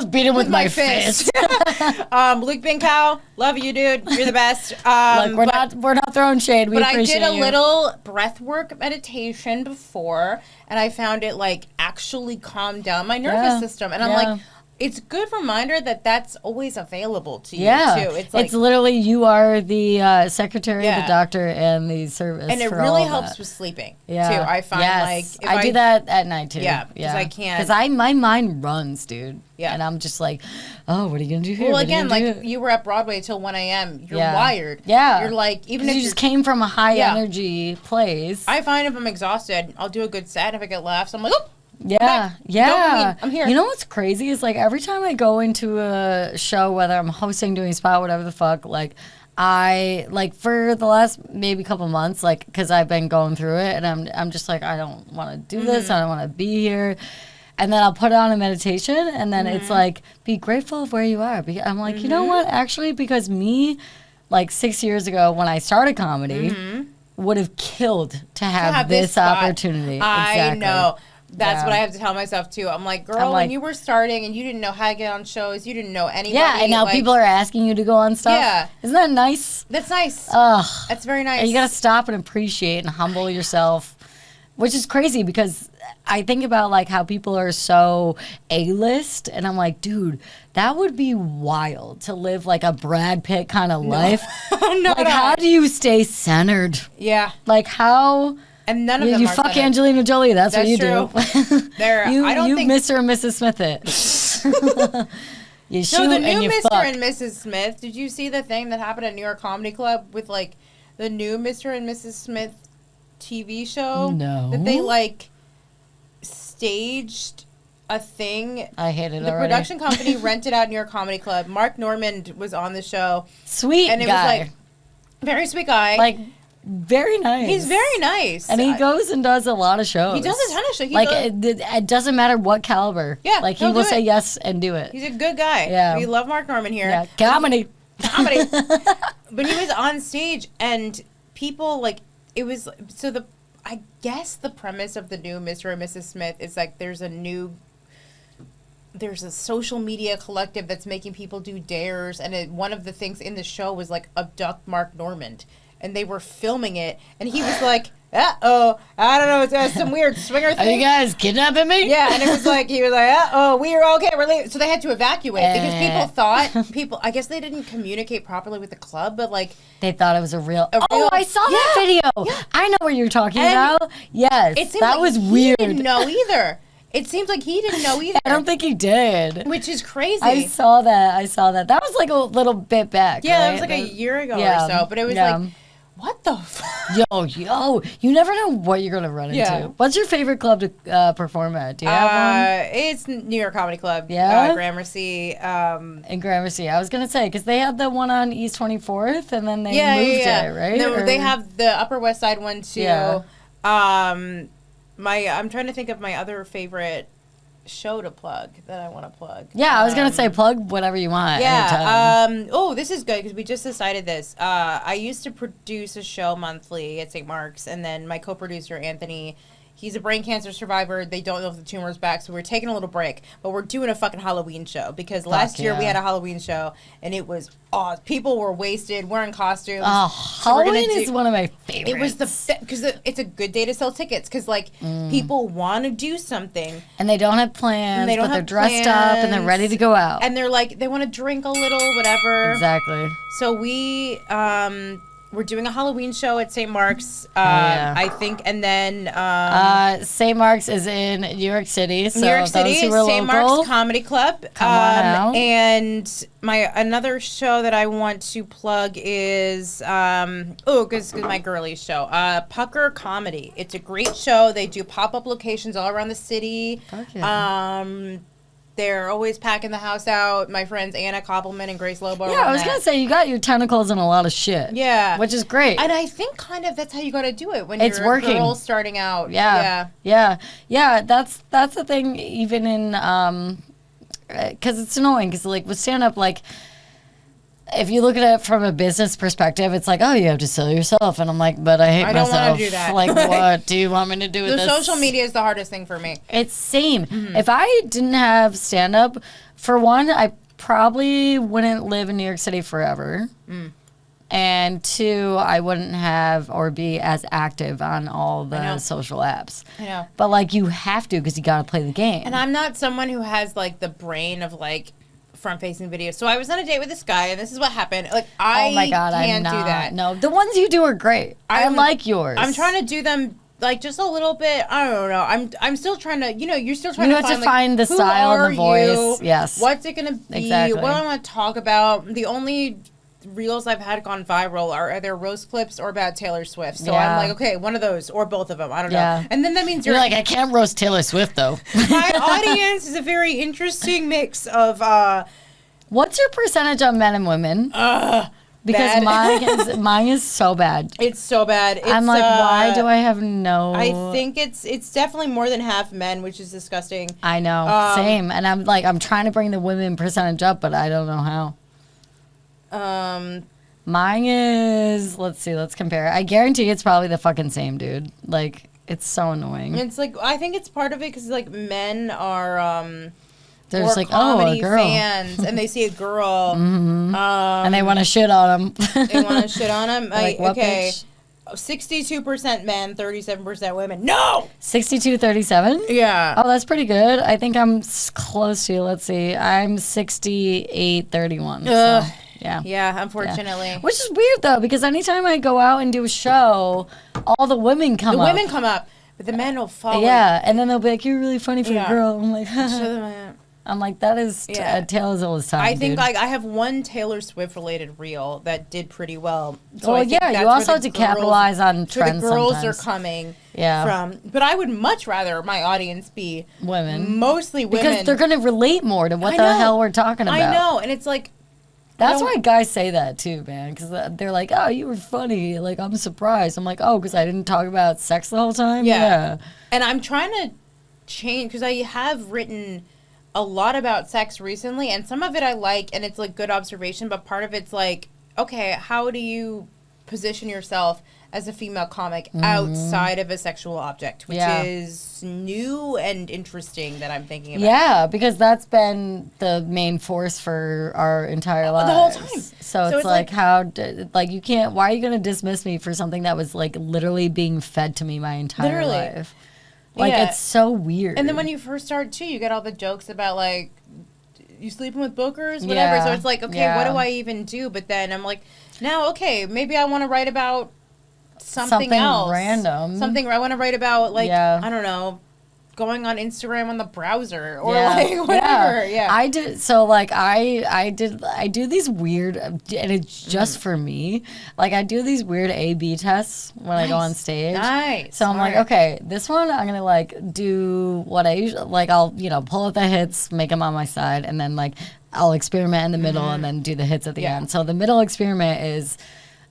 B: beat him with my fist.
C: Luke Binkow, love you, dude. You're the best.
B: Look, we're not throwing shade. We
C: But I
B: appreciate
C: did a
B: you.
C: little breath work meditation before, and I found it like actually calmed down my nervous
B: Yeah.
C: system. And I'm
B: Yeah.
C: like, it's a good reminder that that's always available to you
B: Yeah,
C: too. It's like,
B: literally you are the secretary,
C: Yeah.
B: the doctor, and the service.
C: and it
B: for
C: really
B: all
C: helps
B: that.
C: with sleeping
B: Yeah.
C: too. I find
B: Yes.
C: like if
B: I do that at night too.
C: Yeah, 'cause I can't-
B: Because my mind runs, dude.
C: Yeah.
B: And I'm just like, oh, what are you gonna do here?
C: Well,
B: What are you
C: again,
B: gonna
C: like
B: do?
C: you were at Broadway till 1 a.m. You're
B: Yeah.
C: wired.
B: Yeah.
C: You're like, even
B: 'Cause
C: if
B: you
C: you're
B: just came from a high
C: Yeah.
B: energy place.
C: I find if I'm exhausted, I'll do a good set. If I get laughs, I'm like, oh,
B: Yeah,
C: back.
B: yeah.
C: Dopamine. I'm here.
B: You know what's crazy is like every time I go into a show, whether I'm hosting, doing spot, whatever the fuck, like I like for the last maybe couple months, like because I've been going through it, and I'm just like I don't want to do this. I don't want to be here. And then I'll put on a meditation, and then it's like be grateful of where you are. I'm like, you know what? Actually, because me, like 6 years ago when I started comedy, would have killed to have this
C: spot.
B: opportunity.
C: I
B: Exactly.
C: know. That's
B: Yeah.
C: what I have to tell myself too. I'm like, girl,
B: I'm like-
C: when you were starting and you didn't know how to get on shows, you didn't know anybody.
B: Yeah, and now
C: like,
B: people are asking you to go on stuff.
C: Yeah.
B: Isn't that nice?
C: That's nice.
B: Ugh.
C: That's very nice.
B: And you gotta stop and appreciate and humble yourself, which is crazy because I think about like how people are so A-list, and I'm like, dude, that would be wild to live like a Brad Pitt kind of life.
C: no,
B: Like, how do you stay centered?
C: Yeah,
B: Like, how
C: and none of them
B: you
C: are
B: fuck
C: centered.
B: Angelina Jolie? That's what
C: That's
B: you
C: true.
B: do.
C: There,
B: you
C: I don't think.
B: Mr. and Mrs. Smith it. You shoot
C: No, the
B: and
C: new
B: you
C: Mr.
B: fuck.
C: and Mrs. Smith. Did you see the thing that happened at New York Comedy Club with like the new Mr. and Mrs. Smith TV show?
B: No.
C: That they like staged a thing.
B: I hate it
C: The
B: already.
C: production company rented out New York Comedy Club. Mark Normand was on the show,
B: Sweet
C: and it
B: guy.
C: was like very sweet guy.
B: Like very nice.
C: He's very nice,
B: and he goes and does a lot of shows.
C: He does a ton of shows. He
B: Like
C: does-
B: it doesn't matter what caliber.
C: Yeah,
B: like he
C: he'll
B: will
C: do
B: say
C: it.
B: yes and do it.
C: He's a good guy.
B: Yeah.
C: We love Mark Normand here.
B: Yeah, comedy.
C: Comedy. But he was on stage, and people like it was so the. I guess the premise of the new Mr. and Mrs. Smith is like there's a social media collective that's making people do dares, and one of the things in the show was like abduct Mark Normand, and they were filming it, and he was like, "Uh-oh, I don't know, it's some weird swinger
B: Are
C: thing."
B: you guys kidnapping me?
C: Yeah, and it was like he was like, "Uh-oh, we're okay, we're leaving." So they had to evacuate because I guess they didn't communicate properly with the club, but like
B: They thought it was a real.
C: A
B: Oh,
C: real-
B: I saw that
C: Yeah,
B: video. I know what you're talking
C: And
B: about. Yes,
C: it seemed
B: that
C: like
B: was
C: he
B: weird.
C: didn't know either. It seems like he didn't know either.
B: I don't think he did.
C: Which is crazy.
B: I saw that. That was like a little bit back.
C: Yeah, that
B: right?
C: was like a year ago
B: Yeah,
C: or so. But it was
B: yeah.
C: like, what the fuck?
B: Yo, you never know what you're gonna run
C: Yeah.
B: into. What's your favorite club to perform at? Do you have one?
C: It's New York Comedy Club.
B: Yeah?
C: Gramercy.
B: In Gramercy, I was gonna say because they had the one on East 24th, and then they
C: Yeah,
B: moved
C: yeah.
B: it, right?
C: No,
B: Or-
C: they have the Upper West Side one too.
B: Yeah.
C: I'm trying to think of my other favorite show to plug that I want to plug.
B: Yeah, I was gonna say plug whatever you want. anytime.
C: Yeah. Oh, this is good because we just decided this. I used to produce a show monthly at St. Mark's, and then my co-producer Anthony, He's a brain cancer survivor. They don't know if the tumor is back, so we're taking a little break. But we're doing a fucking Halloween show because last year we had a Halloween show, and it was awesome. People were wasted, wearing costumes.
B: Oh, so Halloween is one of my favorites.
C: It was because it's a good day to sell tickets because like people want to do something
B: and they don't have plans, but they're dressed up and they're ready to go out,
C: and they're like they want to drink a little, whatever.
B: Exactly.
C: So we're doing a Halloween show at St. Mark's, I think, and then
B: St. Mark's is in New York City. So
C: New York City, St. Mark's Comedy Club.
B: Come on out.
C: And another show that I want to plug is because my girlies show, Pucker Comedy. It's a great show. They do pop-up locations all around the city.
B: Fuck yeah.
C: They're always packing the house out. My friends Anna Koppelman and Grace Lobo.
B: Yeah, I was going to say, you got your tentacles in a lot of shit.
C: Yeah.
B: Which is great.
C: And I think kind of that's how you got to do it when
B: it's
C: you're
B: working.
C: a girl starting out.
B: Yeah, that's the thing, even in, because it's annoying, because like with stand-up, like, if you look at it from a business perspective, it's like, oh, you have to sell yourself. And I'm like, but I hate myself.
C: I don't want to do that.
B: Like, what do you want me to do with this?
C: The social media is the hardest thing for me.
B: It's same. If I didn't have stand-up, for one, I probably wouldn't live in New York City forever. And two, I wouldn't have or be as active on all the social apps.
C: I know.
B: But, like, you have to because you got to play the game.
C: And I'm not someone who has, like, the brain of, like, front-facing videos. So I was on a date with this guy, and this is what happened. Like,
B: oh my God,
C: can't
B: do
C: that.
B: No, the ones you do are great. I like yours.
C: I'm trying to do them like just a little bit. I don't know. I'm still trying to. You're still trying to
B: find the style and the voice. Yes.
C: What's it gonna be?
B: Exactly.
C: What do I want to talk about? The only reels I've had gone viral are either roast clips or about Taylor Swift. So I'm like, okay, one of those or both of them. I don't know. And then that means
B: you're like, I can't roast Taylor Swift though.
C: My audience is a very interesting mix of.
B: What's your percentage on men and women? Because mine is so bad.
C: It's so bad.
B: I'm like, why do I have no?
C: I think it's definitely more than half men, which is disgusting.
B: I know, same. And I'm trying to bring the women percentage up, but I don't know how. Mine is, let's compare. I guarantee it's probably the fucking same, dude. Like, it's so annoying.
C: It's like, I think it's part of it because like men are
B: they're just like, oh, a girl.
C: Fans, and they see a girl,
B: and they want to shit on them.
C: They want to shit on them.
B: Like, what,
C: okay,
B: bitch?
C: 62% men, 37% women. No,
B: 62-37.
C: Yeah.
B: Oh, that's pretty good. I think I'm close to. Let's see, I'm 68-31. So, yeah.
C: Yeah, unfortunately.
B: Yeah. Which is weird though, because anytime I go out and do a show, all the women come up.
C: The women come up, but the men will follow.
B: Yeah, and then they'll be like, "You're really funny for a girl." I'm like, I'm like, that is a tale as old as time.
C: I think
B: dude.
C: like I have one Taylor Swift related reel that did pretty well.
B: So well, yeah, you also have to capitalize on trends.
C: The girls
B: sometimes.
C: are coming from, but I would much rather my audience be
B: women,
C: mostly women,
B: because they're going to relate more to what the hell we're talking about.
C: I know, and it's like.
B: That's why guys say that too, man, because they're like, "Oh, you were funny." Like, I'm surprised. I'm like, "Oh, because I didn't talk about sex the whole time." Yeah.
C: And I'm trying to change because I have written a lot about sex recently, and some of it I like, and it's like good observation, but part of it's like, okay, how do you position yourself as a female comic outside of a sexual object, which is new and interesting that I'm thinking about.
B: Yeah, because that's been the main force for our entire lives.
C: The whole time.
B: So it's like how, like, you can't, why are you going to dismiss me for something that was, like, literally being fed to me my entire life? Like, it's so weird.
C: And then when you first start, too, you get all the jokes about, like, you sleeping with bookers, whatever. So it's like, okay, what do I even do? But then I'm like, now, okay, maybe I want to write about something else.
B: Random.
C: Something I want to write about, like, I don't know, going on Instagram on the browser or like whatever. Yeah.
B: I did. So like I do these weird, and it's just for me. Like I do these weird A/B tests when I go on stage.
C: Nice.
B: So I'm like, okay, this one I'm gonna like do what I usually like. I'll pull out the hits, make them on my side, and then like I'll experiment in the middle and then do the hits at the end. So the middle experiment is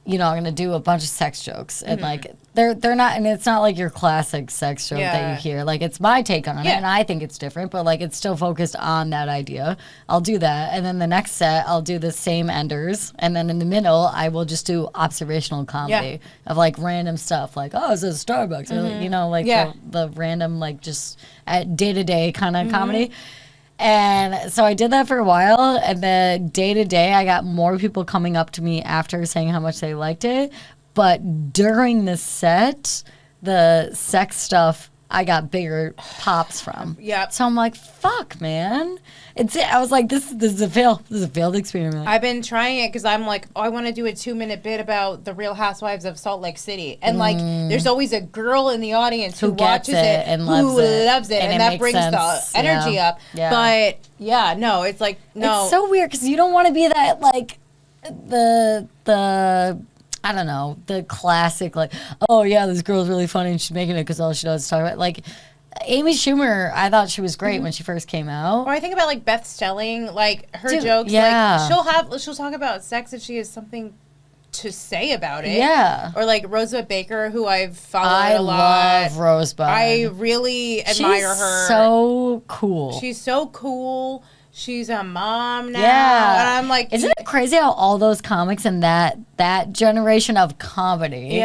B: you know, I'm gonna do a bunch of sex jokes, and like they're not, and it's not like your classic sex joke that you hear. Like it's my take on it, and I think it's different, but like it's still focused on that idea. I'll do that, and then the next set I'll do the same enders, and then in the middle I will just do observational comedy of like random stuff, like it's a Starbucks, or, you know, like the random like just at day to day kind of comedy. And so I did that for a while, and then day to day, I got more people coming up to me after saying how much they liked it. But during the set, the sex stuff, I got bigger pops from.
C: Yeah.
B: So I'm like, fuck, man. I was like, this is a fail. This is a failed experiment.
C: I've been trying it because I'm like, I want to do a 2-minute bit about the Real Housewives of Salt Lake City. And like, there's always a girl in the audience who watches it
B: and
C: loves it. And that brings
B: sense.
C: The energy up. Yeah. But no, it's like, no.
B: It's so weird because you don't want to be that, like, the I don't know, the classic, like, oh yeah, this girl's really funny and she's making it because all she does is talk about, like, Amy Schumer, I thought she was great when she first came out.
C: Or I think about like Beth Stelling, like her jokes, like she'll talk about sex if she has something to say about it.
B: Yeah.
C: Or like Rosebud Baker, who I've followed a lot.
B: I love Rosebud.
C: I really admire her.
B: So cool.
C: She's so cool. She's a mom now.
B: Yeah.
C: And I'm like,
B: isn't it crazy how all those comics in that generation of comedy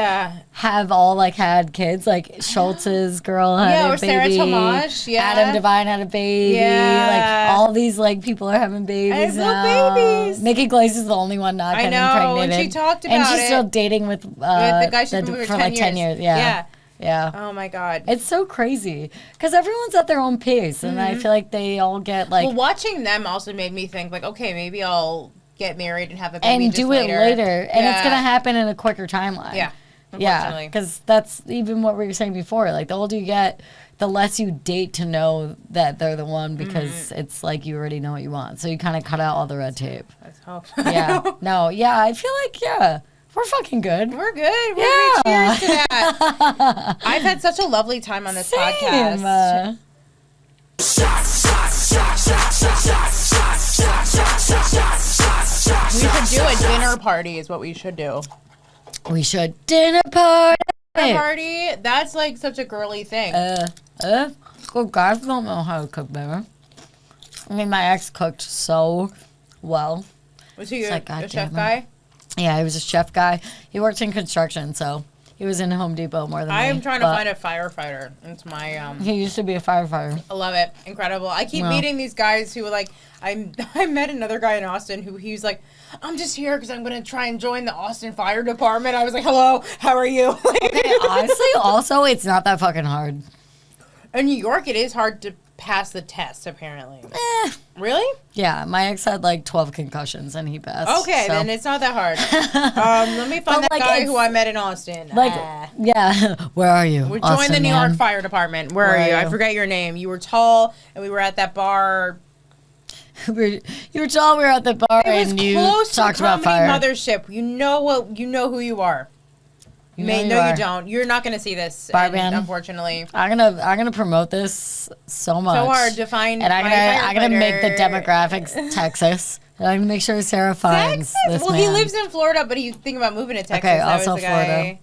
B: have all like had kids? Like Schultz's girl had a
C: or
B: baby.
C: Sarah Tomash,
B: Adam Devine had a baby.
C: Yeah.
B: Like all these like people are having babies now.
C: Babies.
B: Nikki Glaze is the only one not getting impregnated.
C: And she talked about
B: it. And she's still dating with
C: the guy she's been with
B: for like 10 years. Yeah. Yeah.
C: Oh my God.
B: It's so crazy because everyone's at their own pace, and I feel like they all get like.
C: Well, watching them also made me think like, okay, maybe I'll get married and have a baby
B: and do it later, and it's gonna happen in a quicker timeline.
C: Yeah.
B: Yeah, because that's even what we were saying before. Like the older you get, the less you date to know that they're the one, because it's like you already know what you want. So you kind of cut out all the red tape.
C: Let's hope.
B: Yeah. No. Yeah. I feel like we're fucking good.
C: We're good. Cheers to that. I've had such a lovely time on this podcast. We should do a dinner party is what we should do.
B: We should dinner party.
C: Dinner party? That's like such a girly thing.
B: Good guys don't know how to cook better. I mean, my ex cooked so well.
C: Was he a chef guy?
B: Yeah, he was a chef guy. He worked in construction, so he was in Home Depot more than me.
C: I am trying to find a firefighter. It's my
B: He used to be a firefighter.
C: I love it. Incredible. I keep meeting these guys who like I met another guy in Austin who he's like, I'm just here because I'm going to try and join the Austin Fire Department. I was like, hello, how are you?
B: Okay, honestly, also, it's not that fucking hard.
C: In New York, it is hard to pass the test, apparently. Really?
B: Yeah, my ex had like 12 concussions and he passed.
C: Okay, then it's not that hard. Let me find that guy who I met in Austin.
B: Like, yeah, where are you?
C: We joined the New York Fire Department. Where are you? I forget your name. You were tall, and we were at that bar.
B: You were tall. We were at the bar, and you talked about fire.
C: Mothership. You know who you are. You don't. You're not going to see this, unfortunately.
B: I'm gonna promote this so much.
C: So hard to find.
B: And I'm gonna make the demographics Texas. And I'm gonna make sure Sarah finds this man.
C: He lives in Florida, but he's thinking about moving to Texas.
B: Okay, also Florida.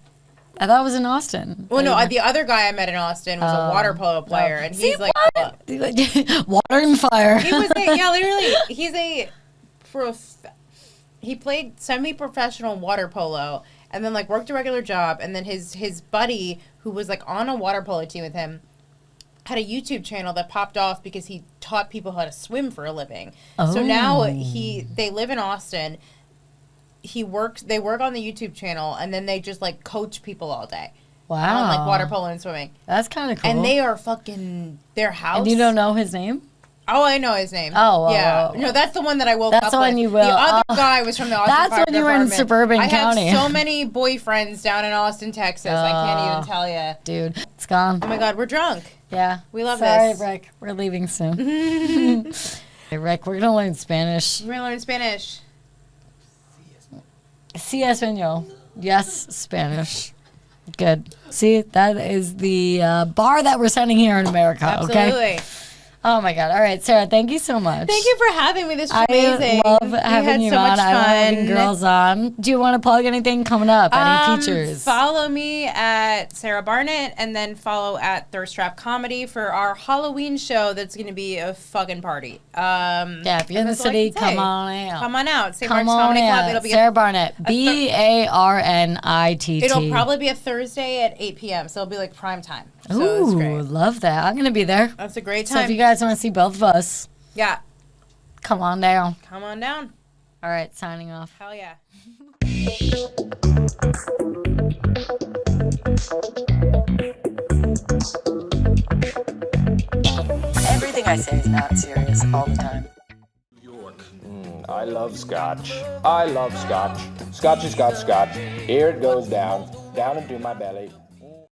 B: I thought it was in Austin.
C: Well, no, the other guy I met in Austin was a water polo player, and he's like
B: water and fire.
C: He was literally. He played semi-professional water polo, and then like worked a regular job, and then his buddy who was like on a water polo team with him had a YouTube channel that popped off because he taught people how to swim for a living. Oh. So now they live in Austin. They work on the YouTube channel, and then they just like coach people all day.
B: Wow.
C: On like water polo and swimming.
B: That's kind of cool.
C: And they are fucking their house.
B: And you don't know his name?
C: Oh, I know his name.
B: Oh,
C: yeah. No, that's the one that I woke up with.
B: That's the one you will.
C: The other guy was from the Austin Fire Department.
B: That's when you were in suburban county.
C: I have so many boyfriends down in Austin, Texas. I can't even tell you.
B: Dude, it's gone.
C: Oh my God, we're drunk.
B: Yeah.
C: We love
B: this.
C: Sorry,
B: Rick. We're leaving soon. Hey, Rick, we're going to learn Spanish.
C: We're going to learn Spanish.
B: Sí, español. Yes, Spanish. Good. See, that is the bar that we're sending here in America.
C: Absolutely.
B: Okay? Oh my God. All right, Sarah, thank you so much.
C: Thank you for having me. This was amazing.
B: I love having you
C: so
B: on.
C: much
B: I love
C: fun.
B: having girls on. Do you want to plug anything coming up? Any features?
C: Follow me at Sarah Barnitt, and then follow at Thirst Trap Comedy for our Halloween show. That's going to be a fucking party.
B: Yeah, if you're in the city, come on out.
C: Come on out. St.
B: Come
C: Mark's
B: on
C: Comedy Club.
B: out.
C: It'll be
B: Sarah Barnitt. Barnitt.
C: It'll probably be a Thursday at 8 p.m. So it'll be like prime time. So it's
B: Ooh,
C: great.
B: love that. I'm gonna be there.
C: That's a great
B: So
C: time.
B: if you guys want to see both of us,
C: Yeah.
B: come on down.
C: Come on down.
B: All right, signing off.
C: Hell yeah.
B: Everything I say is not serious all the time.
D: I love scotch. I love scotch. Scotchy, scotch, scotch. Here it goes down into my belly.